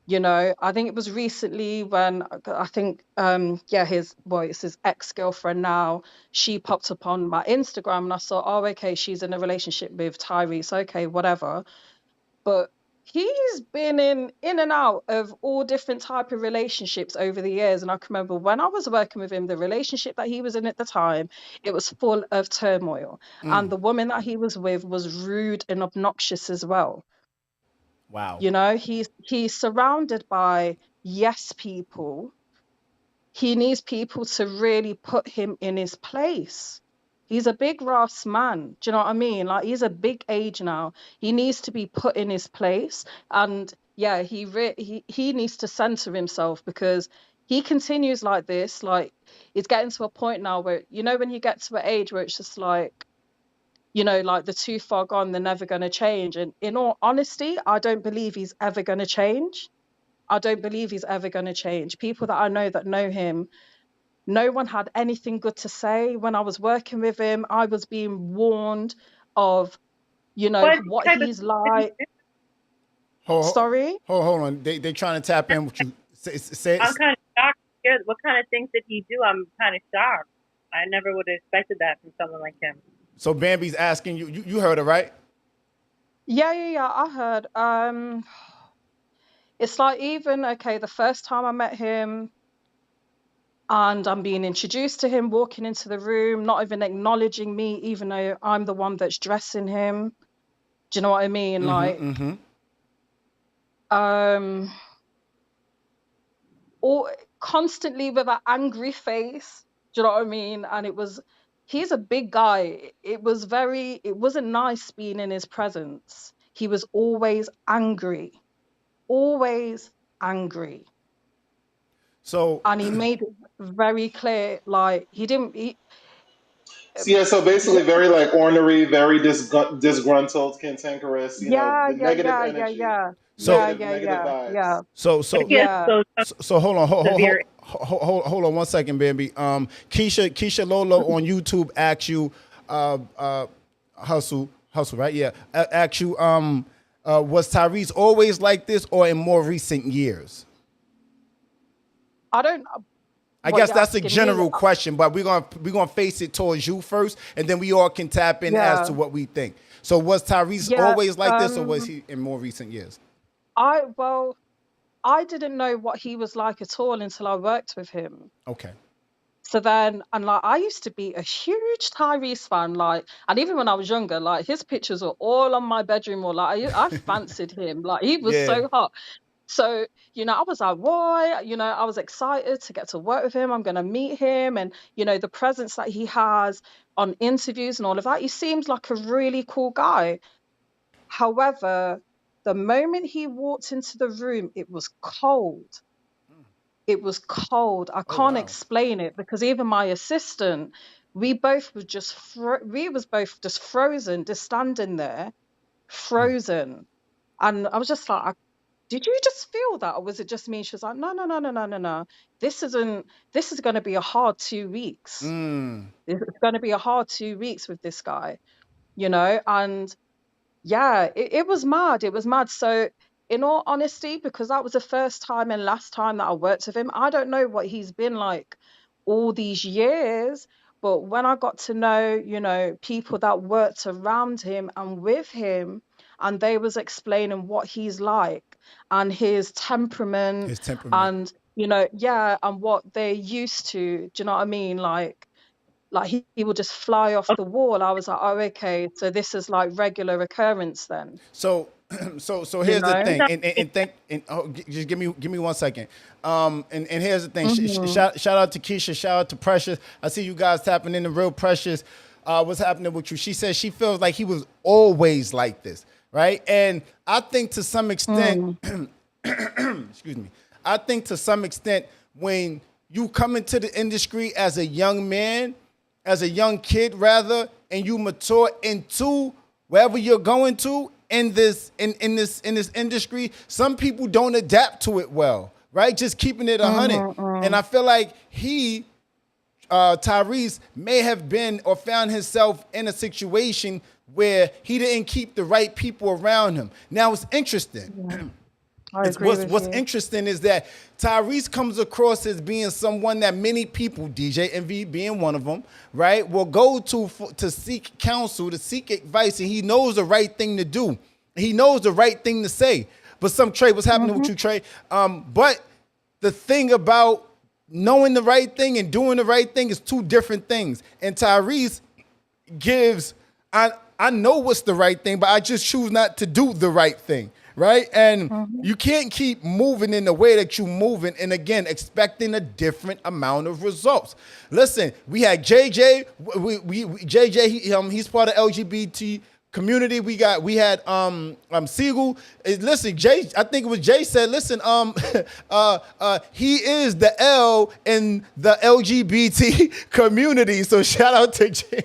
You know, I think it was recently when I think, it's his ex-girlfriend now. She popped up on my Instagram and I saw, oh, okay, she's in a relationship with Tyrese. Okay, whatever. But he's been in and out of all different type of relationships over the years. And I can remember when I was working with him, the relationship that he was in at the time, it was full of turmoil. And the woman that he was with was rude and obnoxious as well. Wow. You know, he's surrounded by yes people. He needs people to really put him in his place. He's a big Ross man. Do you know what I mean? Like, he's a big age now. He needs to be put in his place. And yeah, he needs to center himself, because he continues like this. Like, it's getting to a point now where, you know, when you get to an age where it's just like, you know, like they're too far gone, they're never going to change. And in all honesty, I don't believe he's ever going to change. I don't believe he's ever going to change. People that I know that know him, no one had anything good to say. When I was working with him, I was being warned of, you know, What what type of he's like. Sorry? Hold on. They trying to tap in with you. Say I'm kind of shocked. What kind of things did he do? I'm kind of shocked. I never would have expected that from someone like him. So Bambi's asking you. You heard her, right? Yeah. I heard. It's like, even, okay, the first time I met him and I'm being introduced to him, walking into the room, not even acknowledging me, even though I'm the one that's dressing him. Do you know what I mean? Or constantly with an angry face. Do you know what I mean? And he's a big guy. It wasn't nice being in his presence. He was always angry. So, and he made it very clear, like, So basically, very like ornery, very disgruntled, cantankerous. You know, the negative energy, so, negative vibes. yeah. so, Yeah. so hold on, Severe. hold on 1 second, Bambi. Keisha Lolo on YouTube asked you, hustle, right? Yeah, asked you, was Tyrese always like this, or in more recent years? I don't. I guess that's a general question, but we're gonna face it towards you first, and then we all can tap in as to what we think. So, was Tyrese always like this, or was he in more recent years? I didn't know what he was like at all until I worked with him. Okay. So then, and like, I used to be a huge Tyrese fan, like, and even when I was younger, like, his pictures were all on my bedroom wall. Like, I fancied him, like, he was so hot. So, you know, I was like, why? You know, I was excited to get to work with him. I'm going to meet him. And, you know, the presence that he has on interviews and all of that, he seems like a really cool guy. However, the moment he walked into the room, it was cold. It was cold. I can't explain it, because even my assistant, we both were just frozen, just standing there, frozen. And I was just like, did you just feel that, or was it just me? She was like, no. This is going to be a hard 2 weeks. It's going to be a hard 2 weeks with this guy, you know? And yeah, it was mad. It was mad. So in all honesty, because that was the first time and last time that I worked with him, I don't know what he's been like all these years. But when I got to know, you know, people that worked around him and with him, and they was explaining what he's like and his temperament. And, you know, and what they're used to. Do you know what I mean? Like he would just fly off the wall. I was like, oh, okay, so this is like regular occurrence then. So here's the thing, just give me 1 second. And here's the thing. Shout out to Keisha, shout out to Precious. I see you guys tapping in the real Precious. What's happening with you? She says she feels like he was always like this, right? And I think to some extent, excuse me, I think to some extent when you come into the industry as a young man, as a young kid rather, and you mature into wherever you're going to in this industry, some people don't adapt to it well, right? Just keeping it 100. And I feel like Tyrese may have been or found himself in a situation where he didn't keep the right people around him. Now it's interesting. Yeah. I agree What's with you. interesting is that Tyrese comes across as being someone that many people, DJ Envy being one of them, right, will go to seek counsel, to seek advice, and he knows the right thing to do. He knows the right thing to say. But Trey, what's happening with you, Trey? But the thing about knowing the right thing and doing the right thing is two different things. And Tyrese gives, I know what's the right thing, but I just choose not to do the right thing. Right? And you can't keep moving in the way that you're moving. And again, expecting a different amount of results. Listen, we had JJ, JJ, he's part of LGBT community. We had Siegel. Listen, Jay, I think it was Jay said, listen, he is the L in the LGBT community. So shout out to Jay.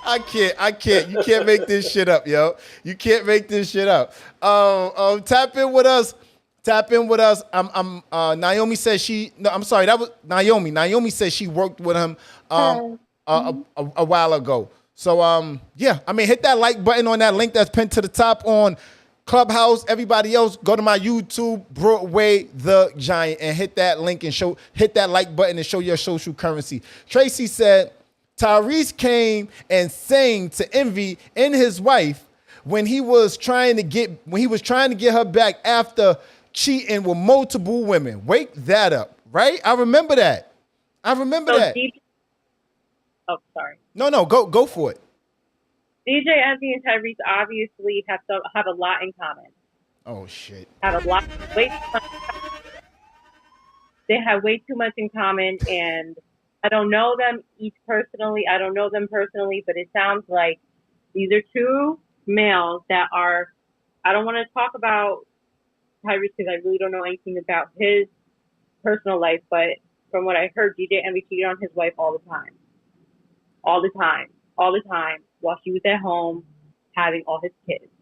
I can't. You can't make this shit up, yo. You can't make this shit up. Tap in with us. Naomi says that was Naomi. Naomi says she worked with him a while ago. So yeah, I mean, hit that like button on that link that's pinned to the top on Clubhouse. Everybody else, go to my YouTube, Broadway the Giant, and hit that link and hit that like button and show your social currency. Tracy said Tyrese came and sang to Envy and his wife when he was trying to get her back after cheating with multiple women. Wake that up, right? I remember that. Oh, sorry. No, go for it. DJ Envy and Tyrese obviously have a lot in common. Oh shit. They have way too much in common, and I don't know them each personally. I don't know them personally, but it sounds like these are two males that are, I don't want to talk about Tyrese because I really don't know anything about his personal life, but from what I heard, DJ Envy cheated on his wife all the time, while she was at home having all his kids.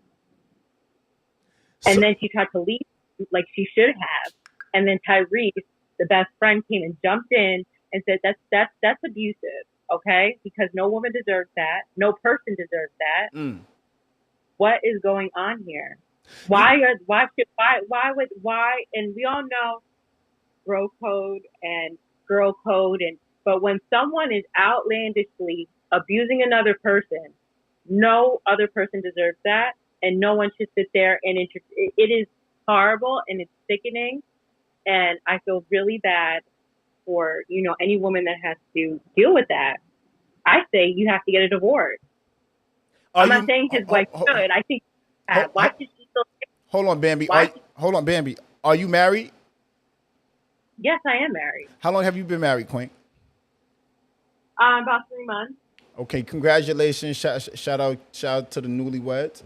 And then she tried to leave like she should have. And then Tyrese, the best friend, came and jumped in and said, that's abusive, okay? Because no woman deserves that. No person deserves that. What is going on here? Why? And we all know bro code and girl code, but when someone is outlandishly abusing another person, no other person deserves that, and no one should sit there and it is horrible and it's sickening, and I feel really bad for any woman that has to deal with that. I say you have to get a divorce. I'm not saying his wife should. I think why should she still? Hold on, Bambi. Bambi. Are you married? Yes, I am married. How long have you been married, Queen? About 3 months. Okay, congratulations. Shout out to the newlyweds.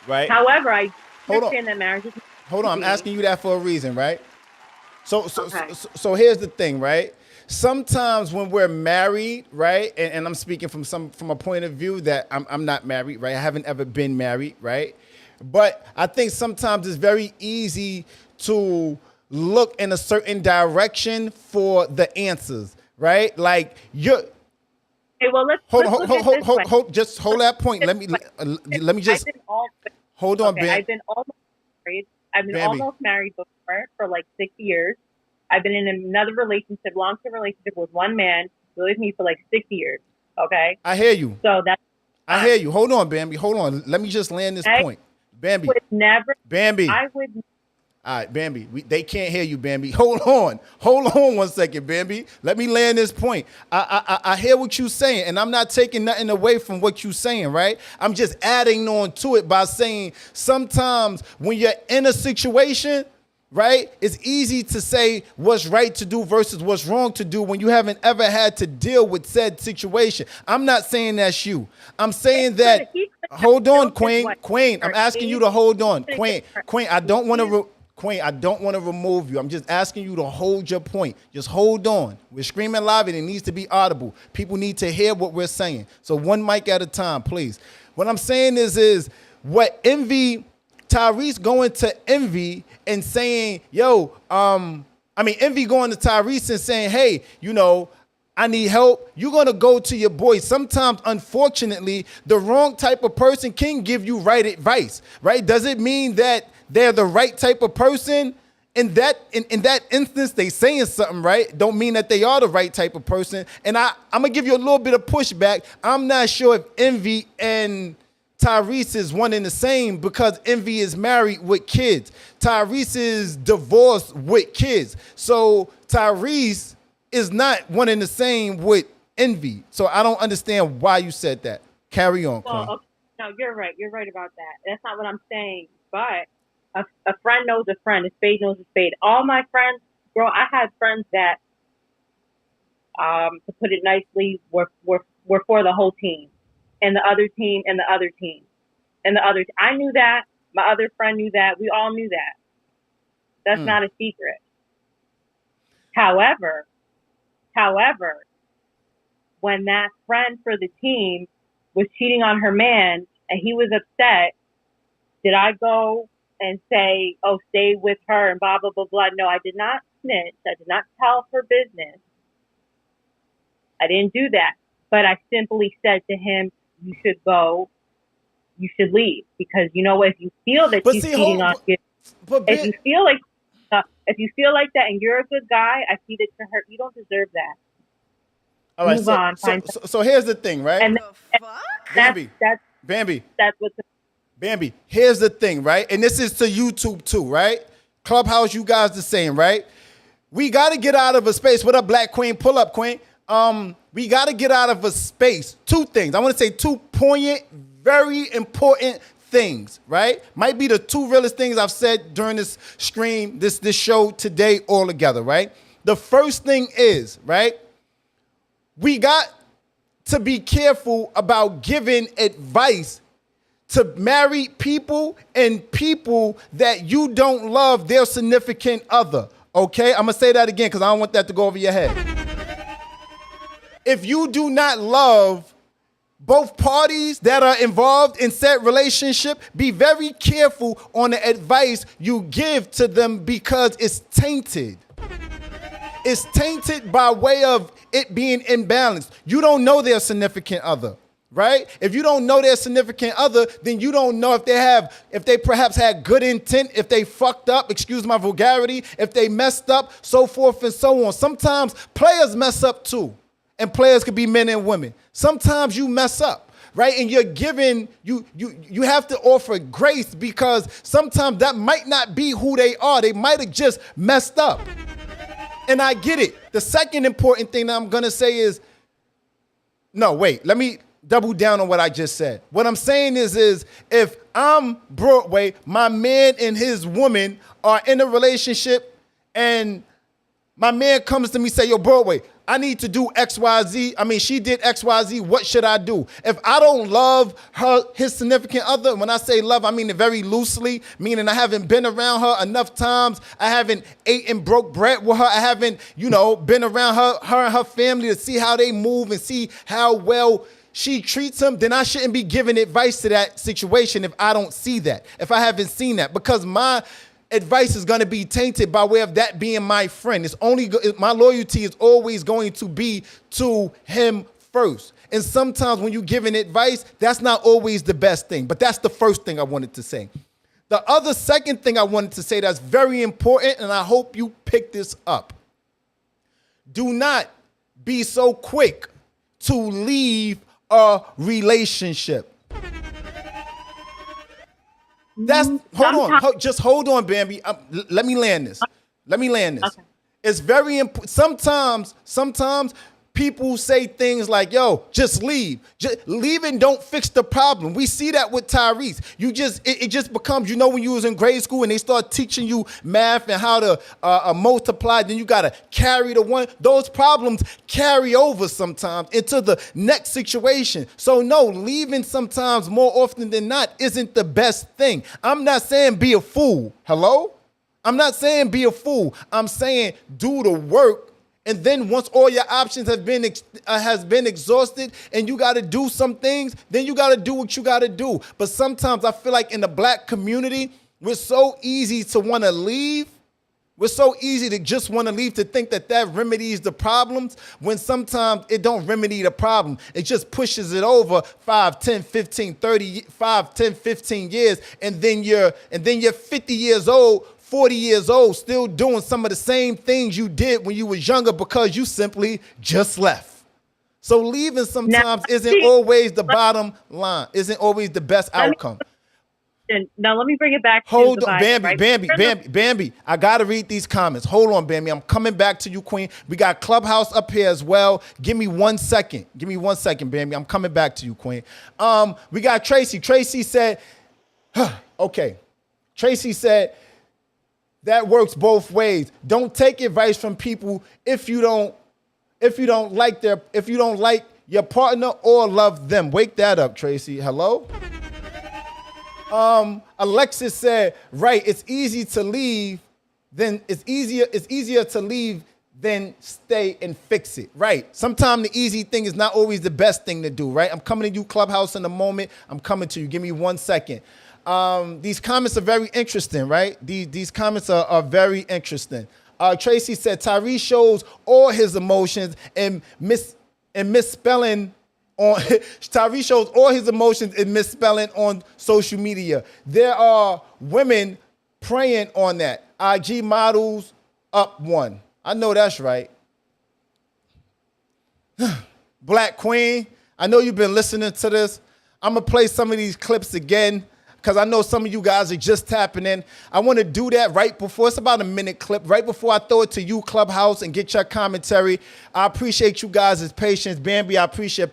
Right. However, I understand that marriage is. Hold on, I'm asking you that for a reason, right? So here's the thing, right? Sometimes when we're married, right, and I'm speaking from a point of view that I'm not married, right? I haven't ever been married, right? But I think sometimes it's very easy to look in a certain direction for the answers, right? Like you're. Okay, well, let's hold. Just hold that point. Let me just hold on, Ben. I've been almost married. Almost married before for like 6 years. I've been in another relationship, long-term relationship with one man who lived with me for like 6 years. Okay. I hear you. So that's. I hear you. Hold on, Bambi. Hold on. Let me just land this point. Bambi. Bambi. I would. All right, Bambi. They can't hear you, Bambi. Hold on 1 second, Bambi. Let me land this point. I hear what you're saying, and I'm not taking nothing away from what you're saying, right? I'm just adding on to it by saying sometimes when you're in a situation, right, it's easy to say what's right to do versus what's wrong to do when you haven't ever had to deal with said situation. I'm not saying that's you. I'm saying that. Hold on, Queen. I'm asking you to hold on, Queen. I don't want to. Queen, I don't want to remove you. I'm just asking you to hold your point. Just hold on. We're screaming live and it needs to be audible. People need to hear what we're saying. So one mic at a time, please. What I'm saying is what Tyrese going to Envy and saying, yo, I mean, Envy going to Tyrese and saying, hey, I need help. You're going to go to your boy. Sometimes, unfortunately, the wrong type of person can give you right advice, right? Does it mean that they're the right type of person? In that instance, they saying something right. Don't mean that they are the right type of person. And I'm going to give you a little bit of pushback. I'm not sure if Envy and Tyrese is one and the same because Envy is married with kids. Tyrese is divorced with kids. So Tyrese is not one and the same with Envy. So I don't understand why you said that. Carry on, Queen. Well, okay. No, you're right. You're right about that. That's not what I'm saying. But a friend knows a friend. A spade knows a spade. All my friends, girl, I had friends that, to put it nicely, were for the whole team. And the other team, and the other team, and the other. I knew that. My other friend knew that. We all knew that. That's not a secret. However, when that friend for the team was cheating on her man and he was upset, did I go and say, oh, stay with her and blah, blah, blah, blah? No, I did not snitch. I did not tell her business. I didn't do that. But I simply said to him, you should go, you should leave. Because, if you feel that she's cheating on you, if you feel like that and you're a good guy, I feed it to her. You don't deserve that. All right, Move on. So here's the thing, right? And Bambi, that's what's Bambi, here's the thing, right? And this is to YouTube too, right? Clubhouse, you guys the same, right? We got to get out of a space. What up, Black Queen? Pull up, Queen. We got to get out of a space. Two things. I want to say two poignant, very important things, right? Might be the two realest things I've said during this stream, this show today all together, right? The first thing is, right? We got to be careful about giving advice to married people and people that you don't love their significant other, okay? I'm going to say that again because I don't want that to go over your head. If you do not love both parties that are involved in said relationship, be very careful on the advice you give to them because it's tainted. It's tainted by way of it being imbalanced. You don't know their significant other, right? If you don't know their significant other, then you don't know if they perhaps had good intent, if they fucked up, excuse my vulgarity, if they messed up, so forth and so on. Sometimes players mess up too. And players could be men and women. Sometimes you mess up, right? And you're given, you have to offer grace because sometimes that might not be who they are. They might have just messed up. And I get it. The second important thing that I'm going to say is, no, wait, let me double down on what I just said. What I'm saying is if I'm Broadway, my man and his woman are in a relationship and my man comes to me and say, yo, Broadway, I need to do XYZ. I mean, she did XYZ. What should I do? If I don't love his significant other, when I say love, I mean it very loosely, meaning I haven't been around her enough times. I haven't ate and broke bread with her. I haven't, been around her and her family to see how they move and see how well she treats him, then I shouldn't be giving advice to that situation if I don't see that, if I haven't seen that, because my advice is going to be tainted by way of that being my friend. My loyalty is always going to be to him first. And sometimes when you're giving advice, that's not always the best thing. But that's the first thing I wanted to say. The second thing I wanted to say that's very important, and I hope you pick this up. Do not be so quick to leave a relationship. Just hold on, Bambi. Let me land this. Okay. It's very important. Sometimes people say things like, yo, just leave. Leaving don't fix the problem. We see that with Tyrese. It just becomes, when you was in grade school and they start teaching you math and how to multiply, then you got to carry the one. Those problems carry over sometimes into the next situation. So no, leaving sometimes more often than not isn't the best thing. I'm not saying be a fool. Hello? I'm not saying be a fool. I'm saying do the work. And then once all your options have been exhausted and you got to do some things, then you got to do what you got to do. But sometimes I feel like in the black community, we're so easy to want to leave We're so easy to just want to leave, to think that remedies the problems, when sometimes it don't remedy the problem. It just pushes it over 5, 10, 15, 30, 5, 10, 15 years. And then you're 50 years old, 40 years old, still doing some of the same things you did when you was younger because you simply just left. So leaving sometimes isn't always the bottom line, isn't always the best outcome. Now let me bring it back Hold to the on, Bible, Bambi. I gotta read these comments. Hold on, Bambi. I'm coming back to you, Queen. We got Clubhouse up here as well. Give me 1 second. Give me 1 second, Bambi. I'm coming back to you, Queen. We got Tracy. Tracy said, okay. Tracy said, that works both ways. Don't take advice from people if you don't like your partner or love them. Wake that up, Tracy. Hello? Alexis said, right, it's easier to leave than stay and fix it. Right. Sometimes the easy thing is not always the best thing to do, right? I'm coming to you, Clubhouse, in a moment. I'm coming to you. Give me 1 second. These comments are very interesting, right? These comments are very interesting. Tracy said, Tyrese shows all his emotions and misspelling on Tyrese shows all his emotions and misspelling on social media. There are women preying on that. IG models up 1. I know that's right. Black Queen, I know you've been listening to this. I'm going to play some of these clips again, because I know some of you guys are just tapping in. I want to do that right before, it's about a minute clip, right before I throw it to you, Clubhouse, and get your commentary. I appreciate you guys' patience. Bambi, I appreciate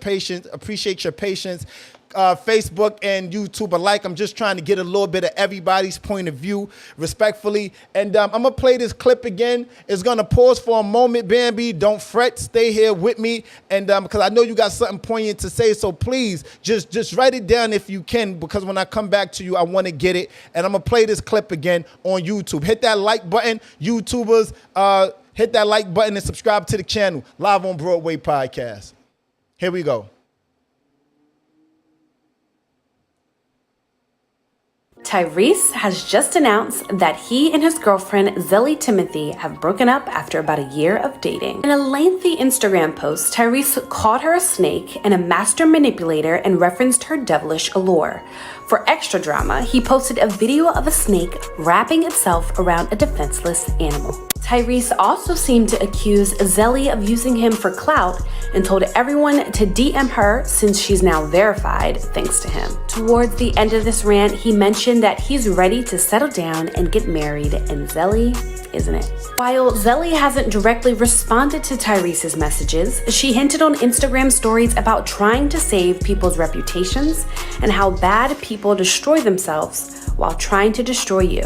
your patience. Facebook and YouTube alike. I'm just trying to get a little bit of everybody's point of view, respectfully. And I'm going to play this clip again. It's going to pause for a moment, Bambi. Don't fret. Stay here with me. And because I know you got something poignant to say, so please just write it down if you can, because when I come back to you, I want to get it. And I'm going to play this clip again on YouTube. Hit that like button, YouTubers. Hit that like button and subscribe to the channel. Live on Broadway podcast. Here we go. Tyrese has just announced that he and his girlfriend, Zelie Timothy, have broken up after about a year of dating. In a lengthy Instagram post, Tyrese called her a snake and a master manipulator and referenced her devilish allure. For extra drama, he posted a video of a snake wrapping itself around a defenseless animal. Tyrese also seemed to accuse Zelie of using him for clout and told everyone to DM her since she's now verified thanks to him. Towards the end of this rant, he mentioned that he's ready to settle down and get married, and Zelie isn't it. While Zelie hasn't directly responded to Tyrese's messages, she hinted on Instagram stories about trying to save people's reputations and how bad people destroy themselves while trying to destroy you.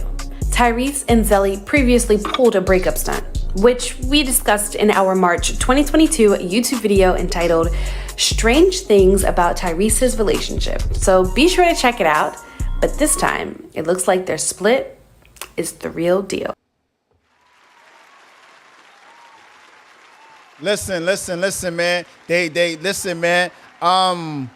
Tyrese and Zelie previously pulled a breakup stunt, which we discussed in our March 2022 YouTube video entitled Strange Things About Tyrese's Relationship. So be sure to check it out. But this time, it looks like their split is the real deal. Listen, man. They listen, man. Man,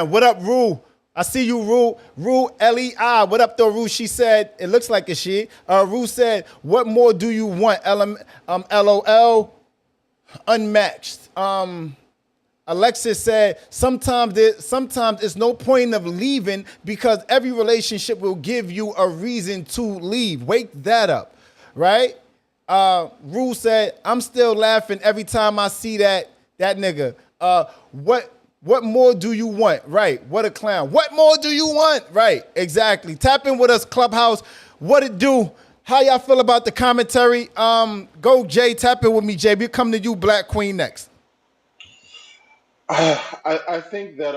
what up, Rue? I see you, Rue. Rue, L-E-I. What up, though, Rue? She said, it looks like a she. Rue said, what more do you want? LOL, unmatched. Alexis said, sometimes it's no point of leaving because every relationship will give you a reason to leave. Wake that up, right? Rue said, I'm still laughing every time I see that nigga. What more do you want? Right. What a clown. What more do you want? Right. Exactly. Tap in with us, Clubhouse. What it do? How y'all feel about the commentary? Go, Jay. Tap in with me, Jay. We come to you, Black Queen, next. I think that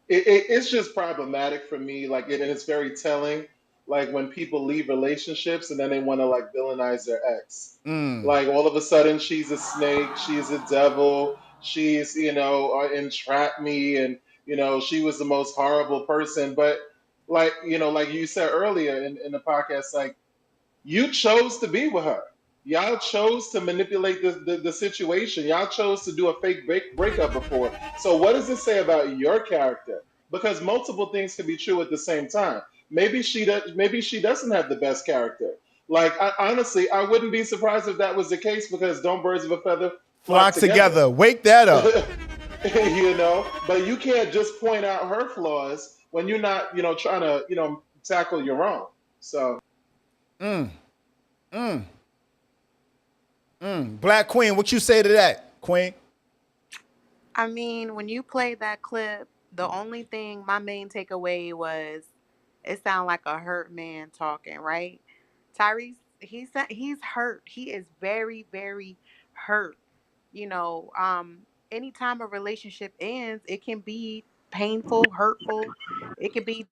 it's just problematic for me. Like, and it's very telling. Like when people leave relationships and then they want to like villainize their ex. Like all of a sudden she's a snake, she's a devil, she's entrapped me, and she was the most horrible person. But like like you said earlier in the podcast, like you chose to be with her. Y'all chose to manipulate the situation. Y'all chose to do a fake breakup before. So what does it say about your character? Because multiple things can be true at the same time. maybe she does. Maybe she doesn't have the best character. Like honestly, I wouldn't be surprised if that was the case because don't birds of a feather flock Flock together. together. Wake that up. But you can't just point out her flaws when you're not, trying to, tackle your own. So Black Queen, what you say to that, Queen? I mean, when you played that clip, the only thing my main takeaway was it sounded like a hurt man talking, right? Tyrese, he's hurt. He is very, very hurt. You know, anytime a relationship ends, it can be painful, hurtful. It can be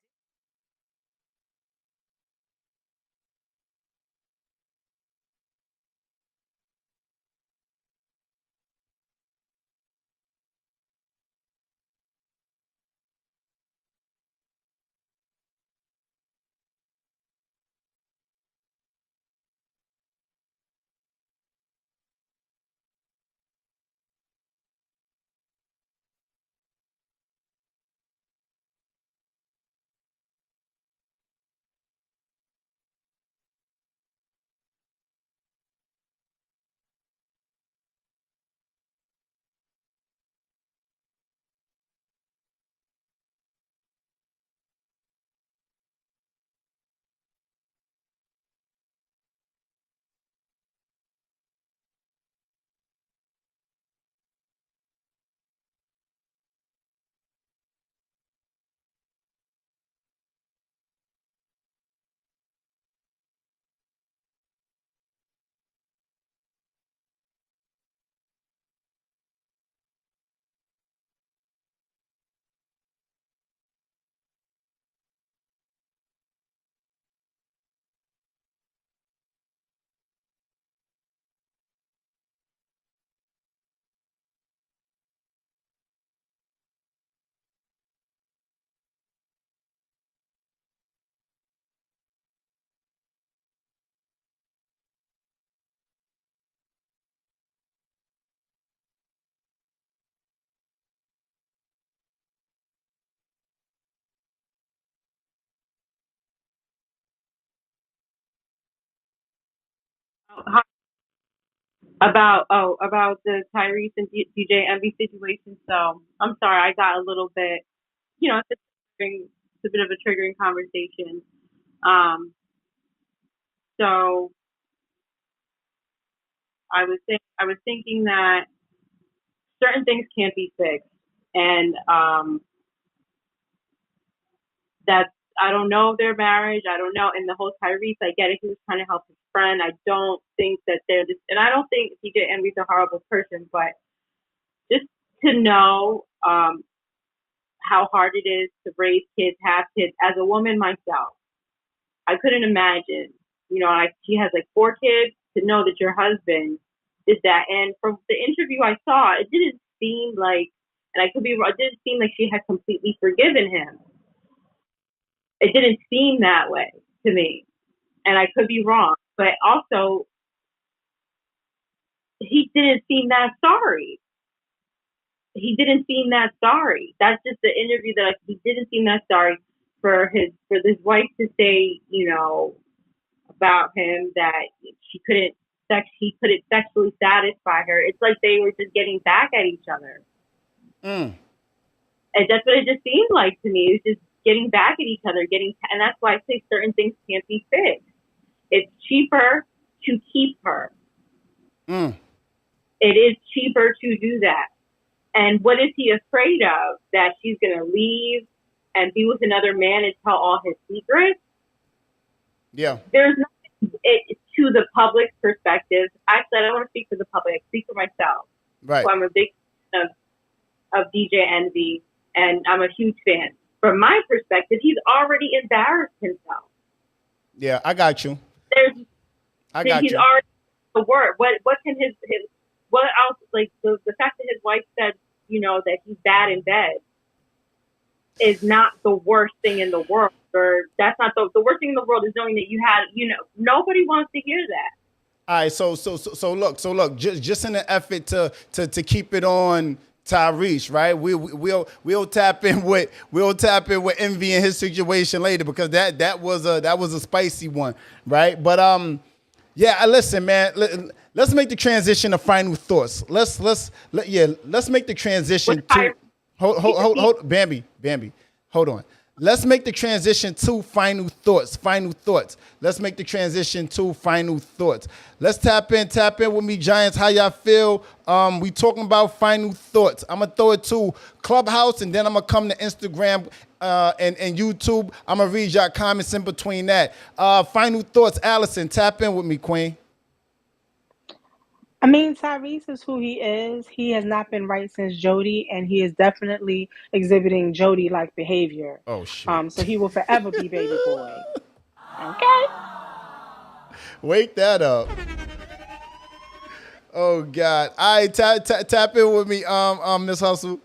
about the Tyrese and DJ Envy situation. So I'm sorry, I got a little bit, it's a bit of a triggering conversation. Um, so I was thinking that certain things can't be fixed, and that's I don't know their marriage. I don't know. And the whole Tyrese, I get it. He was trying to help his friend. I don't think that they're just, and I don't think DJ Envy's a horrible person, but just to know how hard it is to raise kids, have kids. As a woman myself, I couldn't imagine. She has like 4 kids. To know that your husband did that, and from the interview I saw, it didn't seem like, and I could be wrong. It didn't seem like she had completely forgiven him. It didn't seem that way to me, and I could be wrong. But also, he didn't seem that sorry. He didn't seem that sorry. That's just the interview that he didn't seem that sorry for his wife to say, about him that he couldn't sexually satisfy her. It's like they were just getting back at each other. And that's what it just seemed like to me. It was just getting back at each other, and that's why I say certain things can't be fixed. It's cheaper to keep her. It is cheaper to do that. And what is he afraid of? That she's going to leave and be with another man and tell all his secrets? Yeah. There's nothing to the public's perspective. Actually, I don't want to speak for the public. I speak for myself. Right. So I'm a big fan of DJ Envy, and I'm a huge fan. From my perspective, he's already embarrassed himself. Yeah, I got you. He's already the word. What can his what else, like the fact that his wife said, that he's bad in bed is not the worst thing in the world. Or that's not the worst thing in the world is knowing that you had, nobody wants to hear that. All right, so look, just in an effort to keep it on Tyrese, right? We'll tap in with Envy and his situation later because that was a spicy one, right? But yeah, listen, man. Let's make the transition to final thoughts. Let's make the transition to hold Bambi. Hold on. Let's make the transition to final thoughts. Let's make the transition to final thoughts. Let's tap in with me, Giants. How y'all feel? We talking about final thoughts. I'm gonna throw it to Clubhouse, and then I'm gonna come to Instagram and YouTube. I'm gonna read y'all comments in between that. Final thoughts, Allison. Tap in with me, Queen. I mean, Tyrese is who he is. He has not been right since Jody, and he is definitely exhibiting Jody-like behavior. Oh shit. So he will forever be baby boy. Okay. Wake that up. Oh God. All right, tap in with me, Miss Hustle.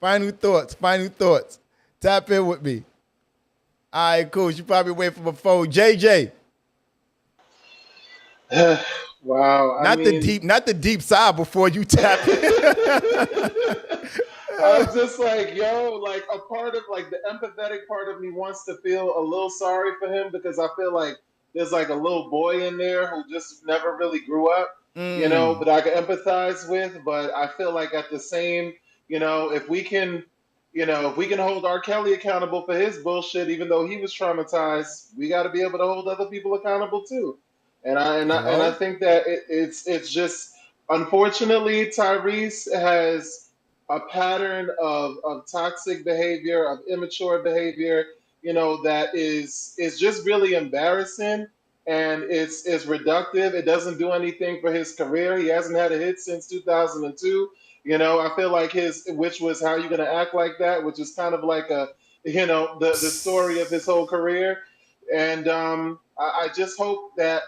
Final thoughts. Tap in with me. All right, cool. She probably wait for my phone. JJ. Wow. Not the deep side before you tap in. I was just like, yo, like a part of like the empathetic part of me wants to feel a little sorry for him because I feel like there's like a little boy in there who just never really grew up, but I can empathize with. But I feel like at the same, if we can, if we can hold R. Kelly accountable for his bullshit, even though he was traumatized, we got to be able to hold other people accountable too. And I think that it's just unfortunately Tyrese has a pattern of toxic behavior, of immature behavior, that is just really embarrassing and it's reductive. It doesn't do anything for his career. He hasn't had a hit since 2002. I feel like which was How You Gonna Act Like That, which is kind of like the story of his whole career. And I just hope that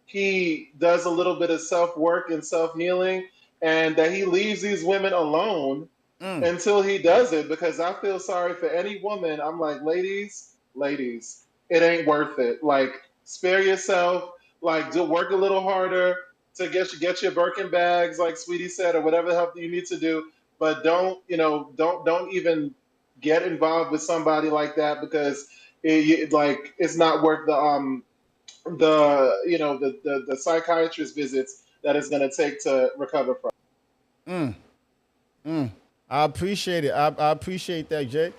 he does a little bit of self work and self healing and that he leaves these women alone until he does it because I feel sorry for any woman. I'm like, ladies, it ain't worth it. Like, spare yourself, like, do work a little harder to get your Birkin bags, like Sweetie said, or whatever the hell you need to do. But don't even get involved with somebody like that because it's not worth the psychiatrist visits that it's going to take to recover from. I appreciate it. I appreciate that, Jay.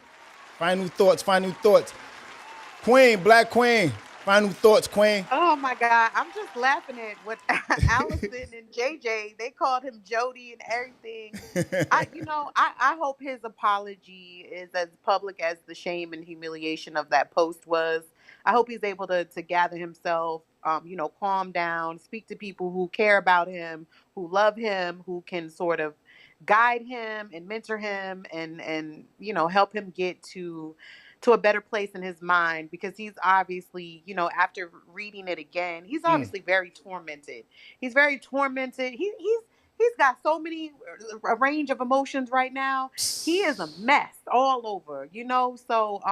Final thoughts. Queen, Black Queen. Final thoughts, Queen. Oh my God, I'm just laughing at what Allison and JJ, they called him Jody and everything. I hope his apology is as public as the shame and humiliation of that post was. I hope he's able to gather himself, calm down, speak to people who care about him, who love him, who can sort of guide him and mentor him and help him get to a better place in his mind because he's obviously, after reading it again, he's obviously very tormented. He's very tormented. He's got so many a range of emotions right now. He is a mess all over, So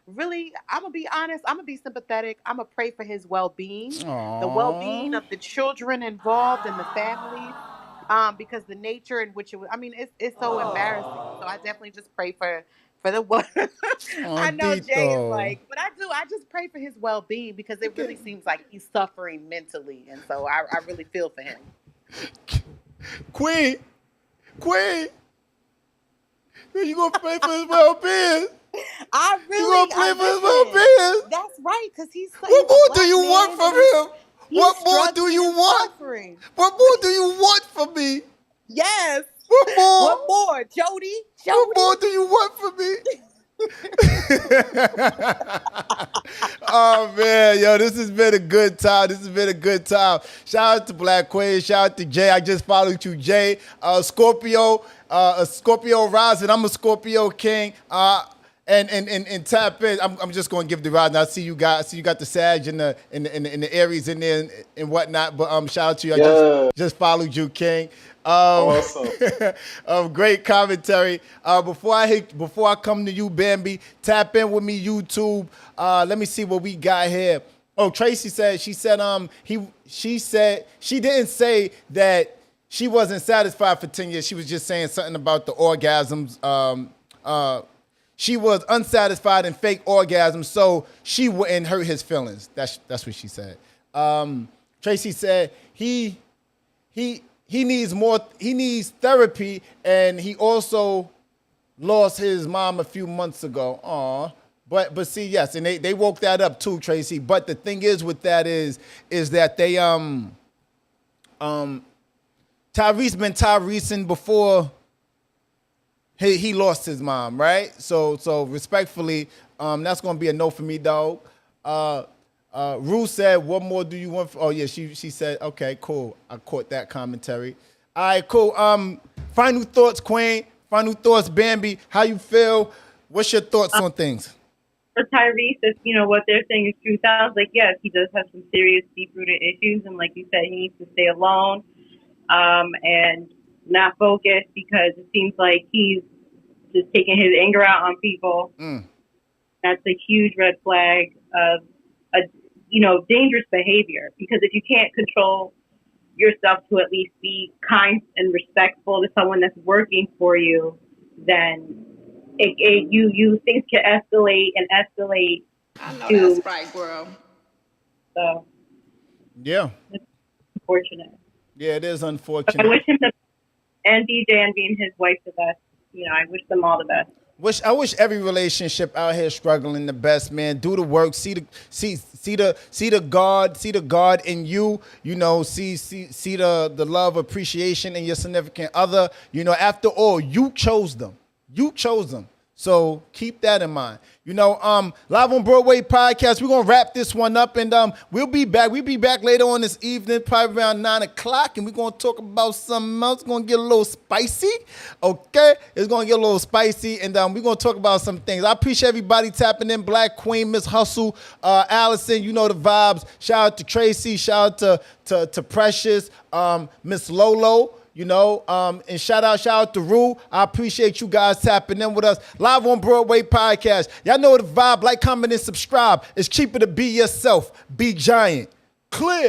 really, I'm gonna be honest. I'm gonna be sympathetic. I'm gonna pray for his well-being, the well-being of the children involved and the families. Because the nature in which it was, it's so embarrassing. So I definitely just pray for the one. I know Jay is like, but I just pray for his well-being because it really seems like he's suffering mentally. And so I really feel for him. Queen, you gonna pray for his well-being? You gonna pray for his well-being? That's right, because he's. What more do you want from him? What more do you want? Suffering. What more do you want from me? Yes. What more? What more, Jody? What more do you want from me? Oh man, yo, this has been a good time. Shout out to Black Queen. Shout out to Jay. I just followed you, Jay. Scorpio, a Scorpio rising. I'm a Scorpio king. And tap in. I'm just going to give the ride. I see you got the Sag and the Aries in there and whatnot. But shout out to you. I just followed you, King. Awesome. Great commentary. Before I come to you, Bambi, tap in with me, YouTube. Let me see what we got here. Oh, Tracy said she didn't say that she wasn't satisfied for 10 years. She was just saying something about the orgasms. She was unsatisfied in fake orgasms, so she wouldn't hurt his feelings. That's what she said. Tracy said he needs more. He needs therapy, and he also lost his mom a few months ago. Aw. But see, yes, and they woke that up too, Tracy. But the thing is with that is that they Tyrese been Tyreseing before he lost his mom, right? So respectfully, that's gonna be a no for me, dog. Rue said, "What more do you want?" Oh yeah, she said, "Okay, cool." I caught that commentary. All right, cool. Final thoughts, Queen. Final thoughts, Bambi. How you feel? What's your thoughts on things? For Tyrese, if what they're saying is true, sounds like yes, he does have some serious deep-rooted issues, and like you said, he needs to stay alone and not focus because it seems like he's just taking his anger out on people. That's a huge red flag of dangerous behavior, because if you can't control yourself to at least be kind and respectful to someone that's working for you, then you things can escalate and escalate. I know that's right, girl. So yeah, it's unfortunate. Yeah, it is But unfortunate. I wish him and DJ and being his wife the best. I wish them all the best. I wish every relationship out here struggling the best, man. Do the work. See the God in you. See the love, appreciation in your significant other. After all, you chose them. So keep that in mind. Live on Broadway podcast. We're gonna wrap this one up, and we'll be back. We'll be back later on this evening, probably around 9:00, and we're gonna talk about something else. It's gonna get a little spicy. Okay, it's gonna get a little spicy, and we're gonna talk about some things. I appreciate everybody tapping in. Black Queen, Miss Hustle, Allison. You know the vibes. Shout out to Tracy. Shout out to Precious, Miss Lolo. And shout out to Rue. I appreciate you guys tapping in with us. Live on Broadway podcast. Y'all know the vibe. Like, comment, and subscribe. It's cheaper to be yourself. Be giant. Clear.